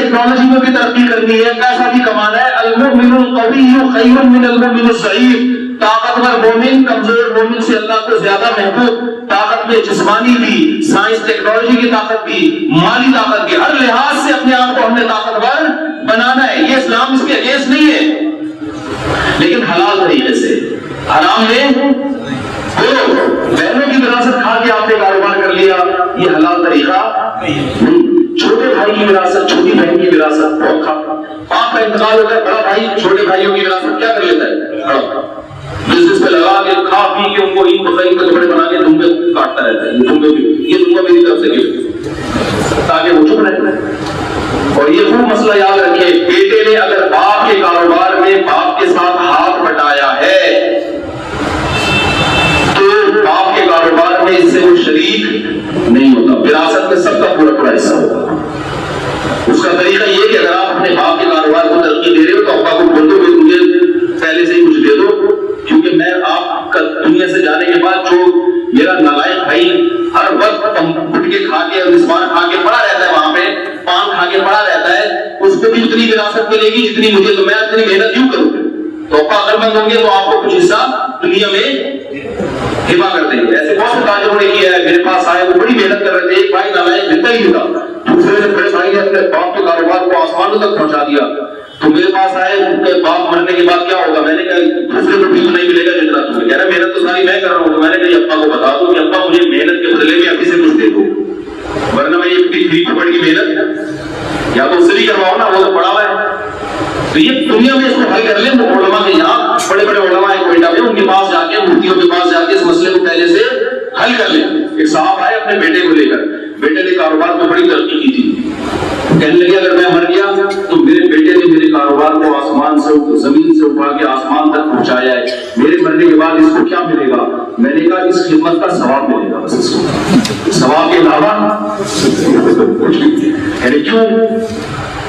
Technology میں بھی ترقی کرنی ہے، پیسہ بھی کمانا ہے. المؤمن القوی خیر من المؤمن الضعیف. طاقتور مومن کمزور مومن سے اللہ کو زیادہ محبوب. طاقت میں جسمانی بھی، سائنس ٹیکنالوجی کی طاقت بھی، مالی طاقت بھی، ہر لحاظ سے اپنے آپ کو ہم نے طاقتور بنانا ہے. یہ اسلام اس کے اگینسٹ نہیں ہے، لیکن حلال طریقے سے. حرام میں بہنوں کی وراثت کھا کے آپ نے کاروبار کر لیا، یہ حلال طریقہ نہیں. چھوٹے بھائی کی وراثت، چھوٹی بہن کی وراثت بہت کھاتا. آپ کا انتقال ہوتا ہے، بڑا بھائی چھوٹے بھائیوں کی وراثت کیا کر لیتا ہے؟ بزنس پہ لگا کے کھا پی کے ان کو عید بقرعید کے کپڑے بنا کے دھمبے کاٹتا رہتا ہے. یہ دھمبا میری طرف سے کیوں؟ تاکہ وہ چپ رہے. اور یہ خوب مسئلہ یاد رکھے، بیٹے نے اگر باپ کے کاروبار میں باپ کے ساتھ ہاتھ بٹایا ہے تو باپ کے کاروبار میں اس سے وہ شریک نہیں ہوتا. وراثت میں سب کا پورا پورا حصہ ہوگا. اس کا طریقہ یہ کہ اگر آپ اپنے باپ کے کاروبار کو ترقی دے رہے ہو تو ابا کو بول دو کہ مجھے پہلے سے ہی کچھ دے دو، کیونکہ میں آپ کا دنیا سے جانے کے بعد جو میرا نالائق بھائی ہر وقت گٹکے کھا کے مسمان کھا کے پڑا رہتا ہے، وہاں پہ پان کھا کے پڑا رہتا ہے، اس کو بھی اتنی وراثت ملے گی جتنی مجھے. تو میں اتنی محنت کیوں کروں؟ تو ابا عقل مند ہوں گے تو آپ کو کچھ حصہ دنیا میں ہبا کر دیں گے. ایسے بہت سے تاجروں نے کیا ہے. میرے پاس آئے، وہ بڑی محنت کر رہے تھے، ایک بھائی نالائق ملتا ہی نہیں تھا، دوسرے سے بڑے بھائی نے اپنے باپ کے کاروبار کو آسمانوں تک پہنچا دیا. تو میرے پاس آئے، ان کے باپ مرنے کے بعد کیا ہوگا؟ میں نے کہا دوسرے کو بھی تو نہیں ملے گا جتنا تمہیں. کہہ رہا محنت تو ساری میں کر رہا ہوں. تو میں نے کہا ابا کو بتا دو کہ ابا مجھے محنت کے بدلے میں ابھی سے کچھ دے دو، ورنہ میں یہ فری پکڑ کی محنت یا تو اس سے بھی کرواؤ نا، وہ تو پڑا ہوا ہے. تو یہ دنیا میں اس کو حل کر لیں. وہ علماء کے یہاں بڑے بڑے علماء ہیں کوئٹہ میں، ان کے پاس جا کے، مفتیوں کے پاس جا کے اس مسئلے کو پہلے سے حل کر لیں. ایک صاحب آئے اپنے بیٹے کو لے کر، بیٹے نے کاروبار میں بڑی ترقی کی تھی. کہنے لگے اگر میں مر گیا تو میرے بیٹے نے میرے کاروبار کو آسمان سے زمین سے اٹھا کے آسمان تک پہنچایا ہے، میرے مرنے کے بعد اس کو کیا ملے گا؟ میں نے کہا اس خدمت کا ثواب ملے گا، بس اس کو ثواب کے علاوہ یعنی کیوں؟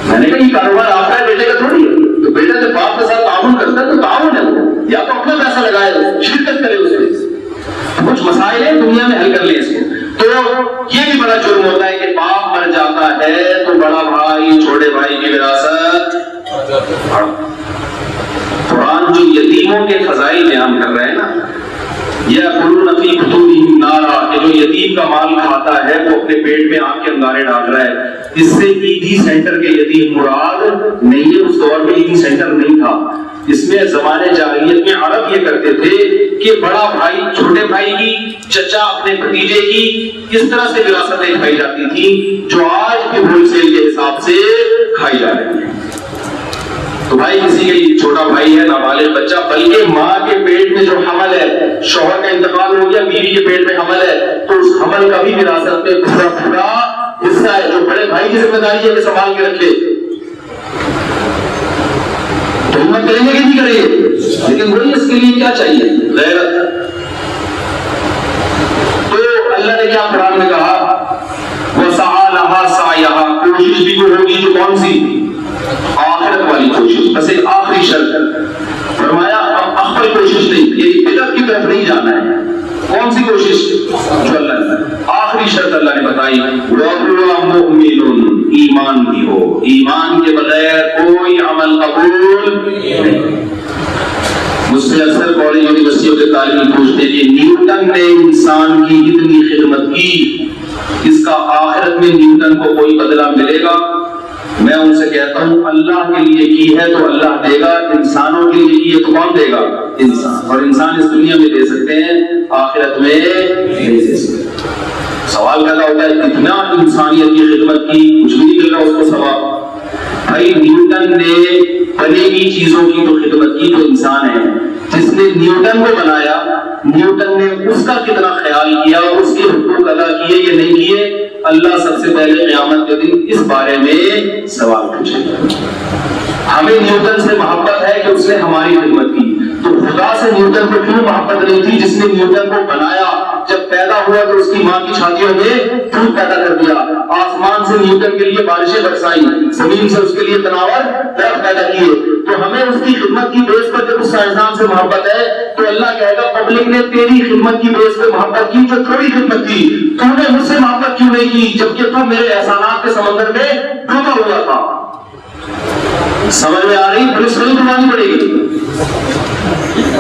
میں نے کہا یہ کاروبار آپ کا بیٹے کا تھوڑی ہے. تو بیٹا جب باپ کے ساتھ تعاون کرتا ہے تو تعاون ہے، وہ یا تو اپنا پیسہ لگائے، شرکت کرے اس میں. کچھ مسائل ہیں دنیا میں حل کر لیں اس کو. تو یہ بھی بڑا جرم ہوتا ہے کہ باپ مر جاتا ہے تو بڑا بھائی چھوٹے بھائی کی وراثت. قرآن جو یتیموں کے فضائل بیان کر رہے ہیں نا، یأکلون فی بطونہم نارا، کہ جو یتیم کا مال کھاتا ہے وہ اپنے پیٹ میں آگ کے انگارے ڈال رہا ہے. اس سے ایدی سینٹر کے یتیم مراد نہیں ہے. اس دور میں ایدی سینٹر نہیں تھا. اس میں زمانے جاہلیت میں عرب یہ کرتے تھے کہ بڑا بھائی چھوٹے بھائی کی، چچا اپنے بھتیجے کی، اس طرح سے وراثتیں کھائی جاتی تھی جو آج بھی ہول سیل کے حساب سے کھائی جا رہی ہیں. تو بھائی کسی کا چھوٹا بھائی ہے، نابالغ بچہ، بلکہ ماں کے پیٹ میں جو حمل ہے، شوہر کا انتقال ہو گیا، بیوی کے پیٹ میں حمل ہے، تو اس حمل کا بھی وراثت میں پورا حصہ ہے جو بڑے بھائی کی ذمہ داری ہے کہ سنبھال کے رکھے. تو ہمت کریں گے کہ نہیں کریں گے؟ لیکن وہی اس کے لیے کیا چاہیے؟ غیرت. تو اللہ نے کیا قرآن میں کہا؟ وَسَعَى لَهَا سَعْيَهَا، کوشش بھی وہ ہوگی جو کون سی؟ آخرت والی کوشش. بس ایک آخری شرط فرمایا، اخبر کوشش نہیں، یہ بدعت کی طرف نہیں جانا ہے. کون سی کوشش؟ جو اللہ نے آخری شرط اللہ نے بتائی، وَهُوَ مُؤْمِنٌ، ایمان بھی ہو. ایمان کے بغیر کوئی عمل قبول نہیں. مجھ سے اکثر کالج یونیورسٹیوں کے طالب پوچھتے کہ نیوٹن نے انسان کی اتنی خدمت کی، اس کا آخرت میں نیوٹن کو کوئی بدلہ ملے گا؟ میں ان سے کہتا ہوں اللہ کے لیے کی ہے تو اللہ دے گا، انسانوں کے لیے کی ہے تو کون دے گا؟ انسان. اور انسان اس دنیا میں دے سکتے ہیں، آخرت میں نہیں دے سکتے. سوال پیدا ہوتا ہے کتنا انسانیت کی خدمت کی، کچھ بھی نہیں مل رہا اس کو ثواب. بھائی نیوٹن نے بنی ہوئی چیزوں کی تو خدمت کی، تو انسان ہے. جس نے نیوٹن کو بنایا، نیوٹن نے اس کا کتنا خیال کیا اور اس کے حقوق ادا کیے یا نہیں کیے؟ اللہ سب سے پہلے قیامت کے دن اس بارے میں سوال پوچھے گا. ہمیں نیوٹن سے محبت ہے کہ اس نے ہماری خدمت کی، تو خدا سے نیوٹن کو کیوں محبت نہیں تھی جس نے نیوٹن کو بنایا؟ جب پیدا ہوا تو اس کی ماں کی چھاتیوں میں پھول پیدا کر دیا، آسمان سے نیوٹن کے لیے بارشیں برسائی، زمین سے اس کے لیے تناور درخت پیدا کیے. تو ہمیں اس کی خدمت کی بیس پر جب اس سائنسدان سے محبت ہے تو اللہ کہے گا پبلک نے تیری خدمت کی بیس پہ محبت کی جو تھوڑی خدمت کی، تو نے مجھ سے محبت کیوں نہیں کی جبکہ تو میرے احسانات کے سمندر میں ڈوبا ہوا تھا؟ سمجھ میں آ رہی؟ پولیس نہیں کرانی پڑے گی.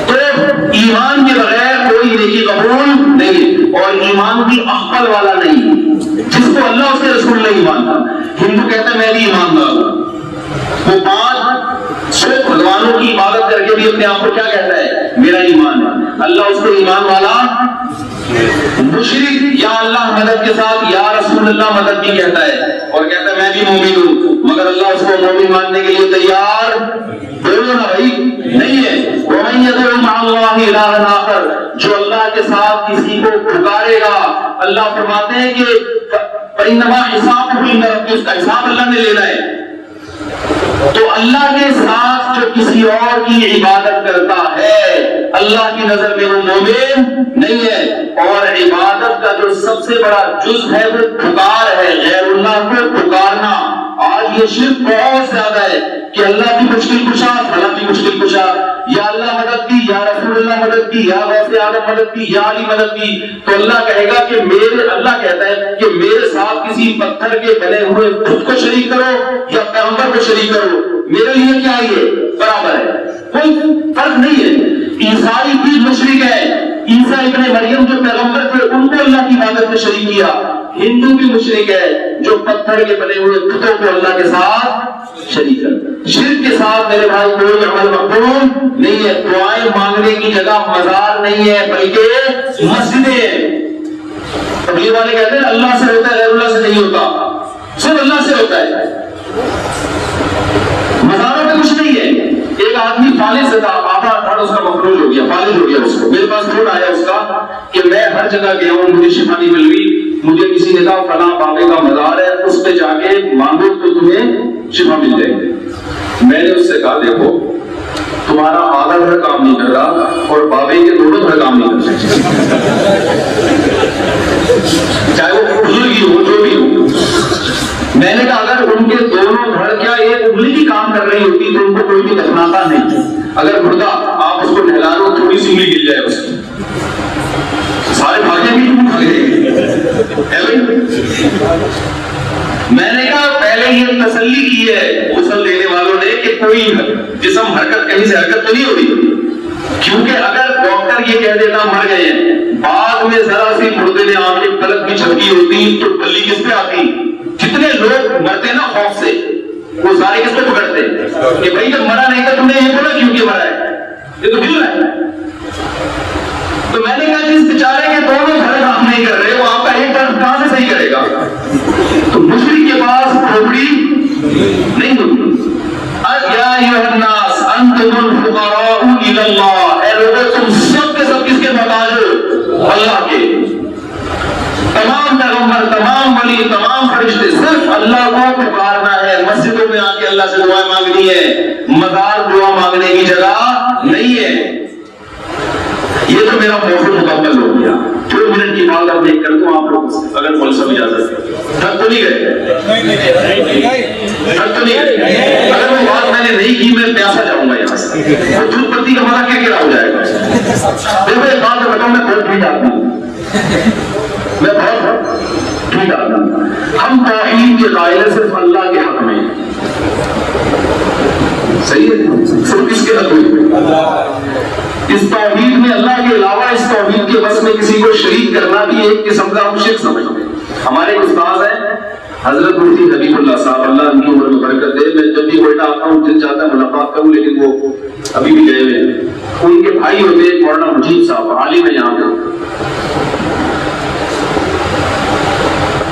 تو ایمان کے بغیر کوئی نیکی قبول نہیں، اور ایمان بھی عقل والا نہیں، جس کو اللہ اس کے رسول نہیں مانتا. ہندو کہتا ہے میں بھی ایماندار ہوں، وہ 500 بھگوانوں کی عبادت کر کے بھی اپنے آپ کو کیا کہتا ہے؟ میرا ایمان ہے. اللہ اس کو ایمان والا مشرک یا اللہ مدد کے ساتھ یا رسول اللہ مدد بھی کہتا ہے، اور کہتا ہے میں بھی مومن ہوں، مگر اللہ اس کو مومن ماننے کے لیے تیار بولو نا بھائی نہیں ہے. وَمَن يَدْعُ مَعَ اللَّهِ إِلَٰهًا آخَرَ، جو اللہ کے ساتھ کسی کو پکارے گا، اللہ فرماتے ہیں کہ فَإِنَّمَا حِسَابُهُ عِندَ رَبِّهِ، اس کا حساب اللہ نے لینا ہے. تو اللہ کے ساتھ جو کسی اور کی عبادت کرتا ہے اللہ کی نظر میں وہ مومن نہیں ہے. اور عبادت کا جو سب سے بڑا جز ہے وہ پکار ہے، غیر اللہ کو پکارنا. آج یہ شرک بہت زیادہ ہے کہ اللہ کی مشکل کشا، اللہ کی مشکل کشا، یا اللہ مدد کی، یا رسول اللہ مدد کی، یا غوث اعظم مدد کی، یا علی مدد کی. تو اللہ کہے گا کہ اللہ کہتا ہے کہ میرے ساتھ کسی پتھر کے بنے ہوئے خود کو شریک کرو یا پیغمبر کو شریک کرو، میرے لیے کیا یہ برابر ہے، کوئی فرق نہیں ہے. عیسائی بھی مشرک ہے، عیسیٰ ابن مریم جو پیغمبر تھے ان کو اللہ کی عبادت میں شریک کیا. ہندو بھی مشرک ہے جو پتھر کے بنے ہوئے بتوں کو اللہ کے ساتھ شریک کرتا. شرک کے ساتھ میرے بھائی کوئی عمل مقبول نہیں ہے. دعائیں مانگنے کی جگہ مزار نہیں ہے بلکہ مسجدیں ہیں. تبلیغ والے کہتے ہیں اللہ سے ہوتا ہے، غیر اللہ سے نہیں ہوتا، صرف اللہ سے ہوتا ہے. مزاروں میں کچھ نہیں ہے. ایک آدمی فالج سے تھا، آدھا دھڑ اس کا مفلوج ہو گیا، فالج ہو گیا. اس کو میرے پاس فون آیا اس کا کہ میں ہر جگہ گیا ہوں، مجھے شفا نہیں مل رہی. مجھے کسی نے کہا فلاں بابے کا مزار ہے، اس پہ جا کے مانگو تو تمہیں شفا مل جائے گی. میں نے اس سے کہا دیکھو تمہارا آدھا دھڑ کام نہیں کر رہا اور بابے کے دونوں دھڑ کام نہیں کر سکتے، چاہے وہ بزرگی ہو جو بھی ہو. میں نے کہا اگر ان کے دونوں دھڑ کیا ایک انگلی کی کام کر رہی ہوتی تو ان کو کوئی بھی دفناتا نہیں. اگر مردہ آپ اس کو نہلا دو تھوڑی سی انگلی گر جائے اس کی، سارے بھاگے بھی میں نے کہا پہلے یہ تسلی کی ہے غسل دینے والوں نے کہ کوئی جسم حرکت کہیں سے حرکت تو نہیں ہو رہی، کیونکہ اگر ڈاکٹر یہ کہہ دیتا مر گئے ہیں، بعد میں ذرا سی مردے نے آنکھیں پلک بھی جھپکی ہوتی تو بلی کس پہ آتی. جتنے لوگ مرتے نا خوف سے وہ سارے کس کو پکڑتے کہ بھائی جب مرا نہیں تھا تم نے یہ بولا کیوں کہ مرا ہے، یہ تو ہل رہا ہے. تو میں نے کہا جس بیچارے کے دونوں گھر کام نہیں کر رہے وہ آپ کا ایک طرف کہاں سے صحیح کرے گا. تو مشرک کے پاس کھوپڑی نہیں ہوتی. یا ایھا الناس انتم الفقراء الی اللہ، اے لوگوں تم سب کے سب کس کے محتاج ہو؟ اللہ کے. تمام پیغمبر، تمام ولی، تمام فرشتے صرف اللہ کو پکارنا ہے. مسجدوں میں آ کے اللہ سے دعا مانگنی ہے، مزار دعا مانگنے کی جگہ نہیں ہے. یہ تو میرا موضوع مکمل ہو گیا. 2 منٹ کی بات اب دیکھ کر دوں آپ لوگ اگر ملزم اجازت ہے. تھک تو نہیں گئے؟ تھک تو نہیں گئے؟ اگر وہ بات میں نے نہیں کی میں پیاسا جاؤں گا یہاں سے. وہ دودھ پتی کا مزہ کیا ہو جائے گا. دیکھو ایک بات بتاؤں، میں بہت ٹھیک آدمی ہوں، میں بہت ٹھیک آدمی ہوں. ہم توحید کے دائرے صرف اللہ کے حق میں، صحیح ہے، صرف کس کے حق میں؟ اس توحید میں اللہ کے علاوہ اس توحید کے بس میں کسی کو شریک کرنا بھی ایک قسم کا ہم شرک سمجھتے ہیں. ہمارے استاد ہیں حضرت مفتی حبیب اللہ صاحب، اللہ ان کی عمر میں برکت دے. میں جب بھی کوئٹہ آتا ہوں دل چاہتا ہے ملاقات کروں، لیکن وہ ابھی بھی گئے ہوئے ہیں. ان کے بھائی ہوتے ہیں مولانا مجید صاحب، عالم ہے یہاں پہ.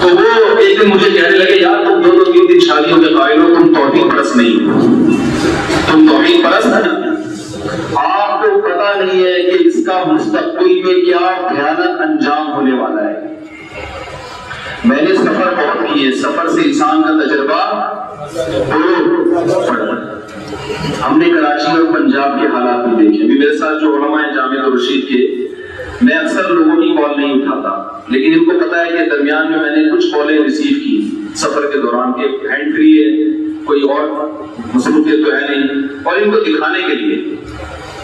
تو وہ ایک دن مجھے کہنے لگے یار تم 2-3 دن شادیوں کے قائل ہو، تم توحید پرست نہیں ہو، تم توحید پرست ہے نا، آپ کو پتا نہیں ہے کہ اس کا مستقبل میں کیا بھیانک انجام ہونے والا ہے. میں نے سفر بہت کی ہے، سفر سے انسان کا تجربہ ہم نے کراچی اور پنجاب کے حالات بھی دیکھے. ابھی میرے ساتھ جو علماء ہیں جامعہ رشید کے، میں اکثر لوگوں کی کال نہیں اٹھاتا، لیکن ان کو پتا ہے کہ درمیان میں نے کچھ کالیں ریسیو کی سفر کے دوران کے ہینڈ فری ہے، کوئی اور مصروفیت تو ہے نہیں، اور ان کو دکھانے کے لیے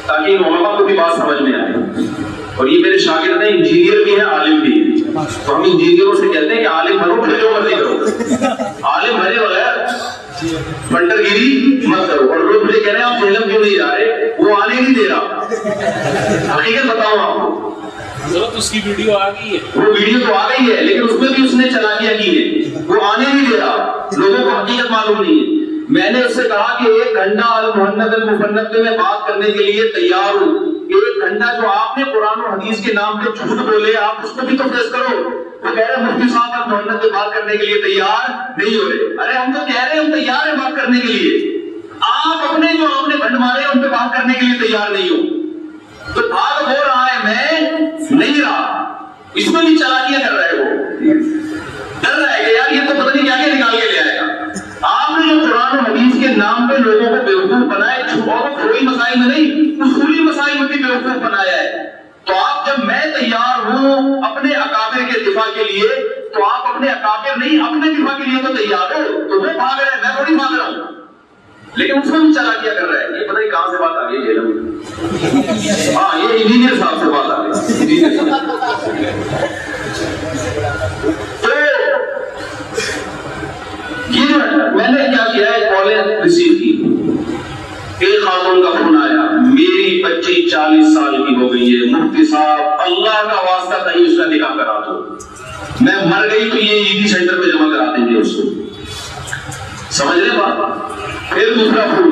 تاکہ ان علماء کو بھی بات سمجھ میں آئے. اور یہ میرے شاگرد ہیں، انجینئر بھی ہیں، عالم بھی ہیں. تو ہم انجینئروں سے کہتے ہیں کہ عالم بنو پھر جو مرضی کرو، عالم بنے بغیر فنڈر گیری مت کرو. اور لوگ مجھے کہہ رہے ہیں آپ جہلم کیوں نہیں جا رہے, وہ آنے نہیں دے رہا. حقیقت بتاؤں آپ کو, اس کی ویڈیو آ گئی ہے, وہ ویڈیو تو آ گئی ہے لیکن اس میں بھی اس نے چالاکیاں کی ہیں. وہ آنے نہیں دے رہا, لوگوں کو حقیقت معلوم نہیں ہے. میں نے اس سے کہا کہ 1 گھنٹہ المحنت المفنت میں بات کرنے کے لیے تیار ہوں. 1 گھنٹہ جو آپ نے قرآن و حدیث کے نام پہ جھوٹ بولے, آپ اس کو بھی تو فیس کرو. وہ کہہ رہے ہیں مفتی صاحب آپ محنت میں بات کرنے کے لیے تیار نہیں ہو رہے. ارے ہم تو کہہ رہے ہیں ہم تیار ہیں بات کرنے کے لیے, آپ اپنے جو آپ نے بھنڈ مارے ان پہ بات کرنے کے لیے تیار نہیں ہو. تو بھاگ ہو رہا ہے, میں نہیں رہا. اس میں بھی چالاکیاں کر رہے ہو, ڈر رہا ہے کہ یار یہ تو پتہ نہیں کیا کیا نکال کے لے آئے گا. آپ نے جو قرآن و حدیث کے نام پہ لوگوں کو بیوقوف بنائے, اور کوئی مسائل میں نہیں, اصولی مسائل میں بھی بیوقوف بنایا ہے. تو آپ جب میں تیار ہوں اپنے اکابر کے دفاع کے لیے, تو آپ اپنے اکابر نہیں اپنے دفاع کے لیے تو تیار ہو. تو وہ بھاگ رہے ہیں, میں تھوڑی بھاگ رہا ہوں. لیکن اس میں بھی چالاکیاں کر رہا ہے. یہ پتہ نہیں کہاں سے بات آ گئی ہے. ہاں, یہ انجینئر صاحب سے بات آ گئی. تو یہ میں نے کیا کیا ہے, کالیں ریسیو کی. ایک خاتون کا فون آیا, میری بچی 40 سال کی ہو گئی ہے, مفتی صاحب اللہ کا واسطہ کہیں اس کا نکاح کرا دو. میں مر گئی تو یہ عیدی سینٹر میں جمع کرا دیں گے اس کو. سمجھ رہے بات. پھر دوسرا فون,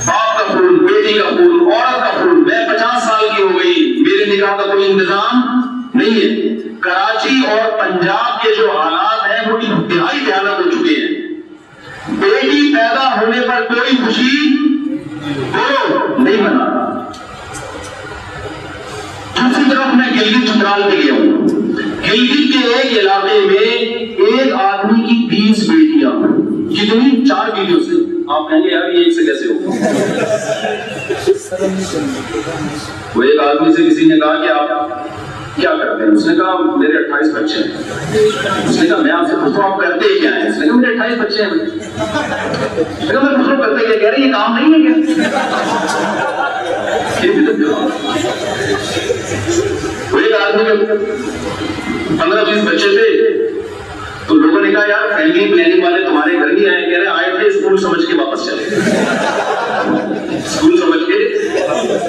باپ کا فون, بیٹی کا فون, عورت کا فون, میں 50 سال کی ہو گئی, میرے نکاح کا کوئی انتظام نہیں ہے. کراچی اور پنجاب کے جو حالات ہیں وہ انتہائی بھیانک ہو چکے ہیں. بیٹی پیدا ہونے پر کوئی خوشی بولو نہیں منا. دوسری طرف میں گلگت چترال پہ گیا ہوں. گلگت کے ایک علاقے میں ایک آدمی کی 20 بیٹیاں. کتنی؟ 4 بیٹیوں سے. آپ کہیں گے یار یہ ایک سے کیسے ہو. وہ ایک آدمی سے کسی نے کہا کہ آپ کیا کرتے ہیں؟ اس نے کہا میرے 28 بچے ہیں. اس نے کہا میں آپ سے پوچھتا ہوں آپ کرتے کیا ہیں؟ اس نے کہا میرے 28 بچے ہیں. میں کہا میں پوچھ رہا ہوں کرتے کیا؟ کہہ رہے یہ کام نہیں ہے کیا؟ وہ ایک آدمی کے 15-20 بچے تھے. تو لوگوں نے کہا یار فیملی پلاننگ والے تمہارے گھر نہیں آئے. کہہ رہے آئے تھے, اسکول سمجھ کے واپس چلے گئے. اسکول سمجھ کے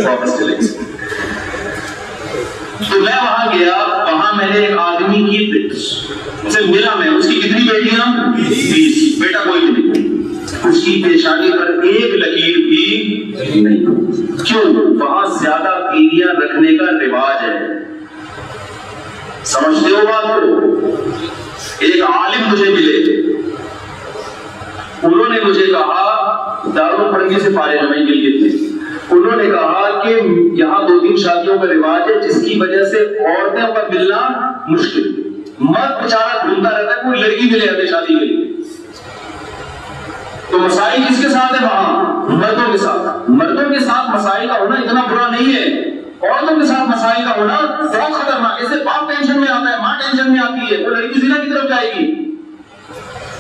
واپس چلے گئے. تو میں وہاں گیا, وہاں میں نے ایک آدمی کی سے ملا. میں اس کی کتنی بیٹیاں؟ 20. بیٹا کوئی نہیں. اس کی پیشانی پر ایک لکیر بھی نہیں. کیوں؟ وہاں زیادہ بیویاں رکھنے کا رواج ہے. سمجھتے ہو بات کو؟ ایک عالم مجھے ملے, انہوں نے مجھے کہا دارالفرنگی سے فارغ ہیں گلگت میں. انہوں نے کہا کہ یہاں 2-3 شادیوں کا رواج ہے جس کی وجہ سے عورتوں پر ملنا مشکل. مرد بیچارہ ڈھونڈتا رہتا ہے, کوئی لڑکی ملے اپنی شادی کے لیے. تو مسائل کس کے ساتھ ہے وہاں؟ مردوں کے ساتھ. مردوں کے ساتھ مسائل کا ہونا اتنا برا نہیں ہے, عورتوں کے ساتھ مسائل کا ہونا بہت خطرناک. جیسے باپ ٹینشن میں آتا ہے, ماں ٹینشن میں آتی ہے, وہ لڑکی زنا کی طرف جائے گی,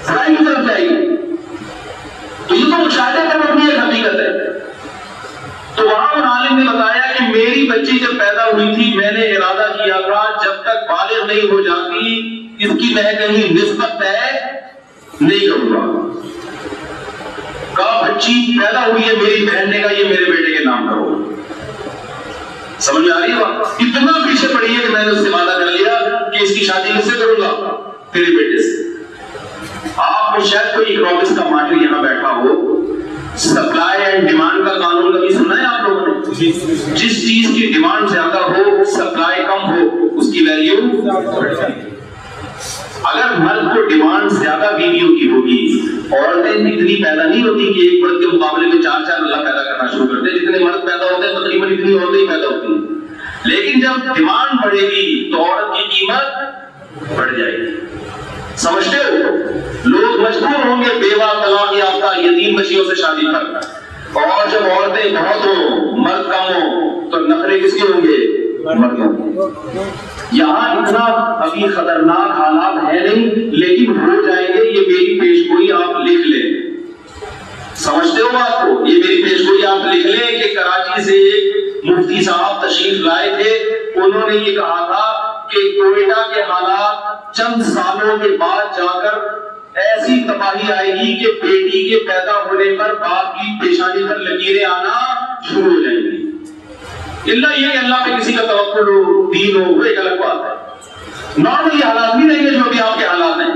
برائی کی طرف جائے گی. تو یہ تو مشاہدے پر مبنی ایک حقیقت ہے. تو وہاں ان عالم نے بتایا کہ میری بچی جب پیدا ہوئی تھی میں نے ارادہ کیا تھا جب تک بالغ نہیں ہو جاتی اس کی میں کہیں نسبت طے نہیں کروں گا. کہا بچی پیدا ہوئی ہے میری بہن نے کہا یہ میرے بیٹے کے نام کرو. سمجھ میں آ رہی ہے بات؟ اتنا پیچھے پڑی ہے کہ میں نے اس سے وعدہ کر لیا کہ اس کی شادی کس سے کروں گا؟ تیرے بیٹے سے. آپ کو شاید کوئی اکنامکس کا ماہر یہاں بیٹھا ہو, سپلائی اینڈ ڈیمانڈ کا قانون کبھی سنا ہے آپ لوگوں نے؟ جس چیز کی ڈیمانڈ زیادہ ہو, سپلائی کم ہو, اس کی ویلیو. اگر مرد کو ڈیمانڈ زیادہ بیویوں کی ہوگی, عورتیں اتنی پیدا نہیں ہوتی کہ ایک مرد کے مقابلے میں 4 اللہ پیدا کرنا شروع کرتے ہیں. جتنے مرد پیدا ہوتے ہیں تقریباً اتنی عورتیں ہی پیدا ہوتی ہیں. لیکن جب ڈیمانڈ بڑھے گی تو عورت کی قیمت بڑھ جائے گی. سمجھتے ہو؟ لوگ مجبور ہوں گے بیوہ, طلاق یافتہ, یتیم بچیوں سے شادی کرنا. اور جب عورتیں بہت ہوں, مرد کم ہوں, تو نخرے کس کے ہوں گے؟ مردوں. یہاں اتنا ابھی خطرناک حالات ہے نہیں, لیکن ہو جائیں گے. یہ میری پیشگوئی آپ لکھ لیں. سمجھتے ہو بات کو؟ یہ میری پیشگوئی آپ لکھ لیں کہ کراچی سے ایک مفتی صاحب تشریف لائے تھے. انہوں نے یہ کہا تھا کہ کوئٹہ کے حالات چند سالوں کے بعد جا کر ایسی تباہی آئے گی کہ بیٹی کے پیدا ہونے پر باپ کی پیشانی پر لکیریں آنا شروع ہو جائیں گی. اللہ یہ کہ اللہ پہ کسی کا توکل ہو، دین ہو، وہ ایک الگ بات ہے. نارملی حالات نہیں رہیں گے جو ابھی آپ کے حالات ہیں.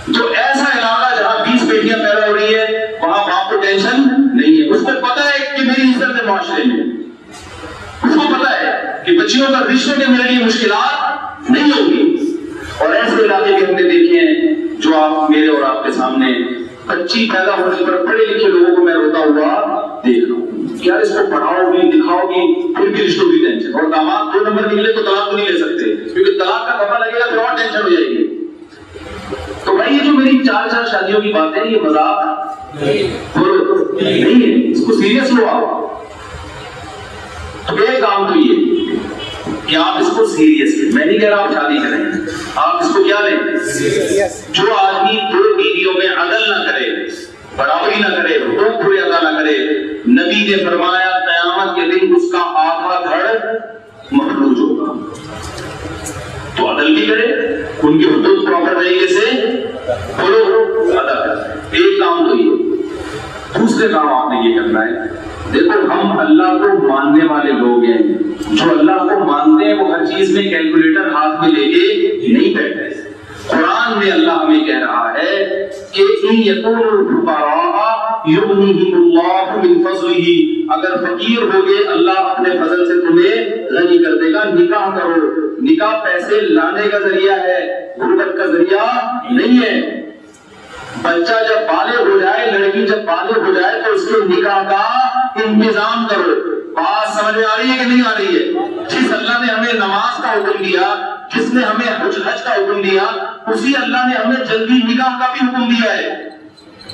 تو ایسا علاقہ جہاں 20 بیٹیاں پیدا ہو رہی ہے وہاں باپ کو ٹینشن نہیں ہے. اس کو پتا ہے کہ میری عزت ہے معاشرے میں، اس کو پتا ہے کہ بچیوں کا رشتے میں میرے لیے مشکلات نہیں ہوگی. اور ایسے علاقے بھی ہم نے دیکھے ہیں جو آپ میرے اور آپ کے سامنے، بچی پیدا ہونے پر پڑھے لکھے لوگوں کو میں روتا ہوا دیکھ رہا ہوں کہ یار اس کو پڑھاؤ گی دکھاؤ گی پھر بھی رشتوں کی ٹینشن. اور داماد 2 نمبر نکلے تو طلاق تو نہیں لے سکتے کیونکہ طلاق کا پتہ لگے گا پھر اور ٹینشن ہو جائے گی. تو بھائی یہ جو میری 4 شادیوں کی بات ہے یہ مذاق نہیں ہے، اس کو سیریس لو آپ. تو ایک کام تو یہ کہ آپ اس کو سیریس لیں. میں نہیں کہہ رہا آپ شادی کریں، آپ اس کو کیا لیں؟ جو آدمی 2 بیویوں میں عدل نہ کرے، برابری نہ کرے، حقوق پورے ادا نہ کرے، نبی نے فرمایا قیامت کے دن اس کا آدھا دھڑ مفلوج ہوگا. تو عدل بھی کرے، ان کے حدود پراپر طریقے سے بولو ادا کرے. ایک کام تو یہ. دوسرے کام آپ نے یہ کرنا ہے، دیکھو ہم اللہ کو ماننے والے لوگ ہیں. جو اللہ کو مانتے ہیں وہ ہر چیز میں کیلکولیٹر ہاتھ میں لے کے نہیں بیٹھتے. قرآن میں اللہ ہمیں کہہ رہا ہے کہ ان یکونوا فقراء یغنیہم اللہ من فضلہ، اگر فقیر ہوگے اللہ اپنے فضل سے تمہیں غنی کر دے گا. نکاح کرو. نکاح پیسے لانے کا ذریعہ ہے، غربت کا ذریعہ نہیں ہے. بچہ جب بالغ ہو جائے، لڑکی جب بالغ ہو جائے تو اس کے نکاح کا انتظام کرو. بات سمجھ میں آ رہی ہے کہ نہیں آ رہی ہے؟ جس اللہ نے ہمیں نماز کا حکم دیا، جس نے ہمیں حج کا حکم دیا، اسی اللہ نے ہمیں جلدی نکاح کا بھی حکم دیا ہے.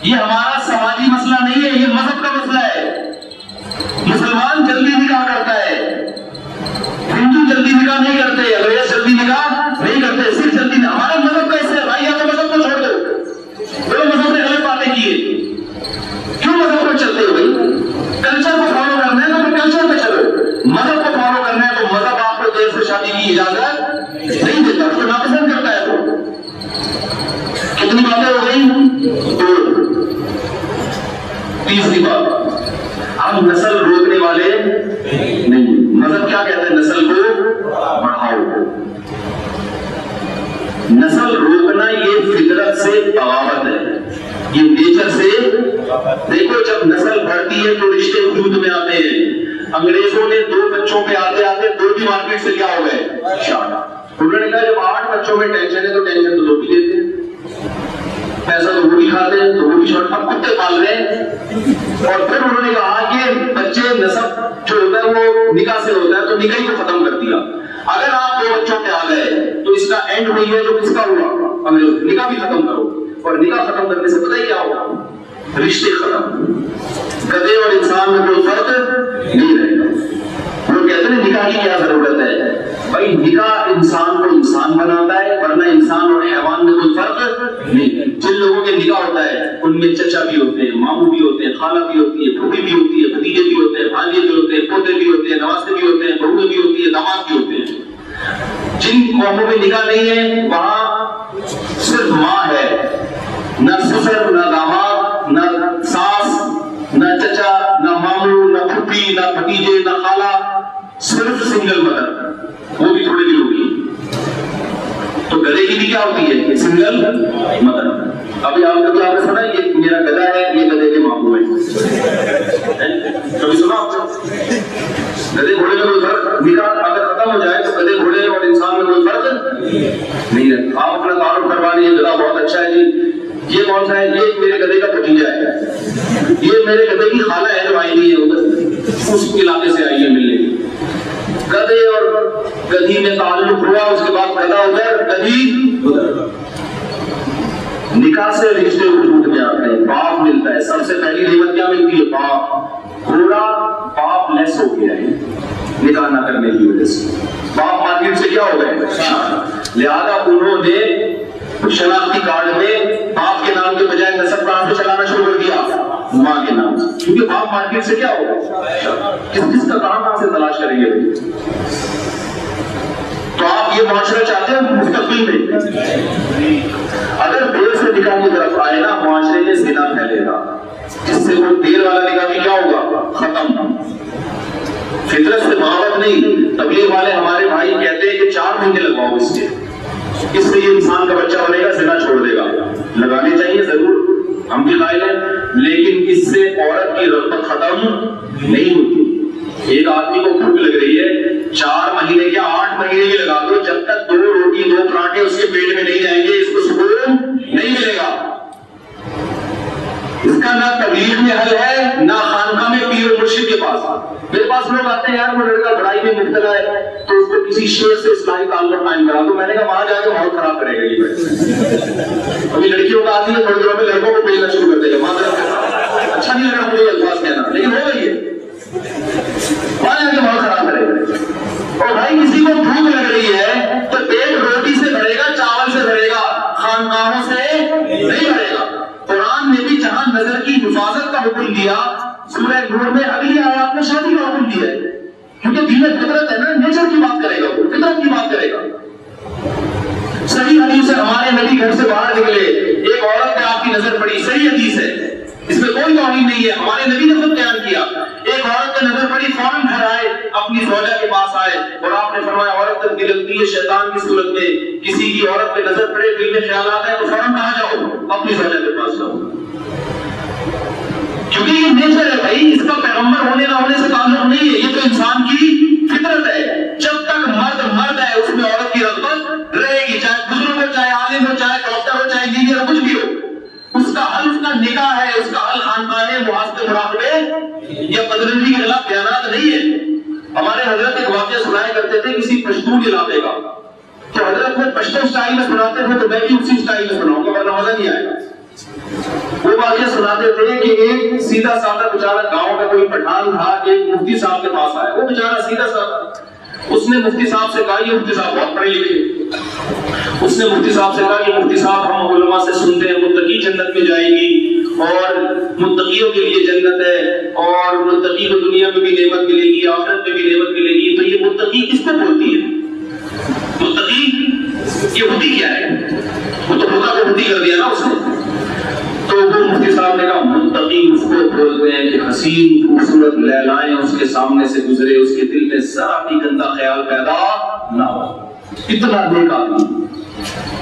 یہ ہمارا سماجی مسئلہ نہیں ہے، یہ مذہب کا مسئلہ ہے. مسلمان جلدی نکاح کرتا ہے، ہندو جلدی نکاح نہیں کرتے، انگریز جلدی نکاح نہیں کرتے. صرف جلدی نکاح ہمارا مذہب کیسے ہے بھائی؟ یا تو مذہب کو چھوڑ دو. وہ مذہب نے غلط باتیں کی ہے، کیوں مذہب پر چلتے ہو بھائی؟ کلچر کو فالو کرنا ہے تو پھر کلچر پہ چلو. مذہب کو فالو کرنا ہے تو مذہب آپ کو دیر سے شادی کی اجازت نہیں دیتا، اس کو ناپسند کرتا ہے. تو کتنی باتیں ہو گئی؟ 2. تیسری بات، ہم نسل روکنے والے نہیں. مذہب کیا کہتا ہے؟ نسل کو بڑھاؤ. نسل روکنا یہ فطرت سے بغاوت ہے، یہ نیچر سے. دیکھو جب نسل بڑھتی ہے تو رشتے وجود میں آتے ہیں. انگریزوں نے 2 بچوں پہ آتے آتے 2 بھی مارکیٹ سے کیا ہو گئے شارٹ. انہوں نے کہا جب 8 بچوں میں ٹینشن ہے تو ٹینشن تو 2 بھی لیتے ہیں، پیسہ تو وہ بھی کھاتے ہیں تو وہ بھی شارٹ. اب کتے پال رہے ہیں. اور پھر انہوں نے کہا کہ بچے نسب جو ہوتا ہے وہ نکاح سے ہوتا ہے تو نکاح ہی کو ختم کر دیا. اگر آپ 2 بچوں پہ آ گئے تو اس کا اینڈ وہی ہے جو کس کا ہوا؟ انگریز. نکاح بھی ختم کرو. اور نکاح ختم کرنے سے پتہ ہی کیا ہوگا؟ رشتے ختم. گدھے اور انسان میں کوئی فرق نہیں رہے گا. وہ کہتے ہیں نکاح کی کیا ضرورت ہے؟ بھائی نکاح انسان کو انسان بناتا ہے، ورنہ انسان اور حیوان میں کوئی فرق نہیں. جن لوگوں کے نکاح ہوتا ہے ان میں چچا بھی ہوتے ہیں، ماموں بھی ہوتے ہیں، خالہ بھی ہوتی ہے، پھوپھی بھی ہوتی ہے، بھتیجے بھی ہوتے ہیں، بھانجے بھی ہوتے ہیں، پوتے بھی ہوتے ہیں، نواسے بھی ہوتے ہیں، بہویں بھی ہوتی ہے، داماد بھی ہوتے ہیں. جن قوموں میں نکاح نہیں ہے وہاں صرف ماں ہے، نہ سسر، نہ داماد، نہ ساس، نہ چچا، نہ ماموں، نہ پھوپھی، نہ بھتیجے، نہ خالہ. صرف سنگل مدر، وہ بھی تھوڑے دنوں کی. تو گدھے کی بھی کیا ہوتی ہے؟ Single mother. ابھی آپ کبھی آپ نے سنا یہ میرا گدھا ہے، یہ گدھے کے ماموں ہیں؟ کبھی سنا آپ نے؟ گدھے گھوڑے میں کوئی فرق؟ نکاح اگر ختم ہو جائے تو گدھے گھوڑے اور انسان میں کوئی فرق نہیں ہے. آپ اپنا تعارف کروا لیجیے، گدھا بہت اچھا ہے جی. یہ کون سا ہے؟ یہ میرے گدھے کا بھتیجا ہے، یہ میرے گدھے کی خالہ ہے جو آئی نہیں ہے ادھر اس علاقے سے آئی ہے ملنے. گدھے اور گدھی میں تعلق ہوا، اس کے بعد پیدا ہو گیا گدھی ادھر. نکاح سے رشتے وجود میں آتے ہیں، باپ ملتا ہے. سب سے پہلی نعمت کیا ملتی ہے؟ باپ. گھوڑا باپ لیس ہو گیا ہے نکاح نہ کرنے کی وجہ سے. باپ مارکیٹ سے کیا ہو گئے؟ لہذا انہوں نے شناختی کارڈ میں باپ کے نام کے بجائے نسب کہاں سے چلانا شروع کر دیا؟ ماں کے نام سے. کیونکہ باپ مارکیٹ سے کیا ہو گئے؟ کس کا کہاں سے تلاش کریں گے؟ تو آپ یہ معاشرہ چاہتے ہو مستقبل میں؟ اگر دیر سے نکاح کی طرف آئے نا معاشرے میں زنا پھیلے گا، جس سے وہ دیر والا نکاح بھی کیا ہوگا؟ ختم۔ فطرت سے محبت نہیں، تبلیغ والے ہمارے بھائی کہتے ہیں کہ 4 مہینے لگواؤ اس سے یہ انسان کا بچہ بنے گا، زنا چھوڑ دے گا۔ لگانے چاہیے ضرور، ہم بھی قائل ہیں، لیکن اس سے عورت کی رغبت ختم نہیں ہوتی۔ ایک آدمی کو بھوک لگ رہی ہے، 4 مہینے یا 8 مہینے کی لگا دو، جب تک 2 روٹی 2 پراٹھے اس کے پیٹ میں نہیں جائیں گے اس کو سکون نہیں ملے گا۔ اس کا نہ تبلیغ میں حل ہے، نہ خانقاہ میں پیر و مرشد کے پاس۔ میرے پاس لوگ آتے ہیں، یار وہ لڑکا پڑھائی میں مبتلا ہے تو اس کو کسی شیخ سے اصلاحی تعلق قائم کرا دو۔ میں نے کہا وہاں جا کے ماحول خراب کرے گا یہ۔ ابھی لڑکیوں کا آتی ہے، تھوڑی دنوں میں لڑکوں کو بھیجنا شروع کر دے گا۔ اچھا نہیں لگ رہا مجھے الفاظ کہنا، لیکن ہو گئی ہے، وہاں جا کے ماحول خراب کرے گا۔ اور بھائی کسی کو بھوک لگ رہی ہے تو پیٹ روٹی سے بھرے گا، چاول سے بھرے گا، خانقاہوں سے نہیں بھرے گا۔ قرآن نے بھی جہاں نظر کی حفاظت کا حکم دیا، سورہ نور میں اگلی آیات میں شادی کا حکم دیا ہے، کیونکہ دین فطرت ہے نا، نیچر کی بات کرے گا، وہ فطرت کی بات کرے گا۔ صحیح حدیث ہے، ہمارے نبی گھر سے باہر نکلے، ایک عورت پہ آپ کی نظر پڑی، صحیح حدیث ہے، اس میں کوئی توہین نہیں ہے، ہمارے نبی نے خود بیان کیا۔ ایک عورت پہ نظر پڑی، فوراً گھر آئے، اپنی زوجہ کے پاس آئے اور آپ نے فرمایا عورت تک لگتی ہے شیطان کی صورت میں، کسی کی عورت پہ نظر پڑے، دل میں خیالات ہیں تو فوراً کہاں جاؤ؟ اپنی زوجہ کے پاس جاؤ، کیونکہ یہ نیچر ہے بھائی، اس کا پیغمبر ہونے نہ ہونے سے تعلق نہیں ہے، یہ تو انسان کی فطرت ہے۔ جب تک مرد ہے اس میں عورت کی رغبت رہے گی، چاہے بزرگ ہو، چاہے عالم ہو، چاہے ڈاکٹر ہو، چاہے انجینئر ہو، کچھ بھی ہو۔ اس کا حل اس کا نکاح ہے، اس کا حل خانقاہ محاسبے مراقبے یا بدرنجی کے خلاف بیانات نہیں ہے۔ ہمارے حضرت ایک واقعہ سنایا کرتے تھے کسی پشتون علاقے کا، تو حضرت میں پشتو سٹائل میں سناتے تھے تو میں بھی اسی سٹائل میں سناؤں گا ورنہ مزہ نہیں آئے گا۔ وہ واقعہ سناتے تھے کہ ایک سیدھا سادہ بیچارہ گاؤں کا کوئی پٹھان تھا، ایک مفتی صاحب کے پاس آیا، وہ بیچارہ سیدھا سادہ، اس نے مفتی صاحب سے کہا، یہ مفتی صاحب بہت پڑھے لکھے، اس نے مفتی صاحب سے کہا کہ مفتی صاحب ہم علماء سے سنتے ہیں متقی جنت میں جائے گی اور متقیوں کے لیے جنت ہے اور متقی کو دنیا میں بھی نعمت ملے گی، آخرت میں بھی نعمت ملے گی، تو یہ متقی کس کو بولتی ہے؟ متقی یہ ہوتی کیا ہے؟ وہ تو خدا کو ہوتی کر دیا نا اس نے۔ تو وہ مفتی صاحب نے کہا متقی اس کو بولتے ہیں کہ حسین خوبصورت لیلائیں اس کے سامنے سے گزرے، اس کے دل میں ذرا بھی گندا خیال پیدا نہ ہو، اتنا نیک آدمی،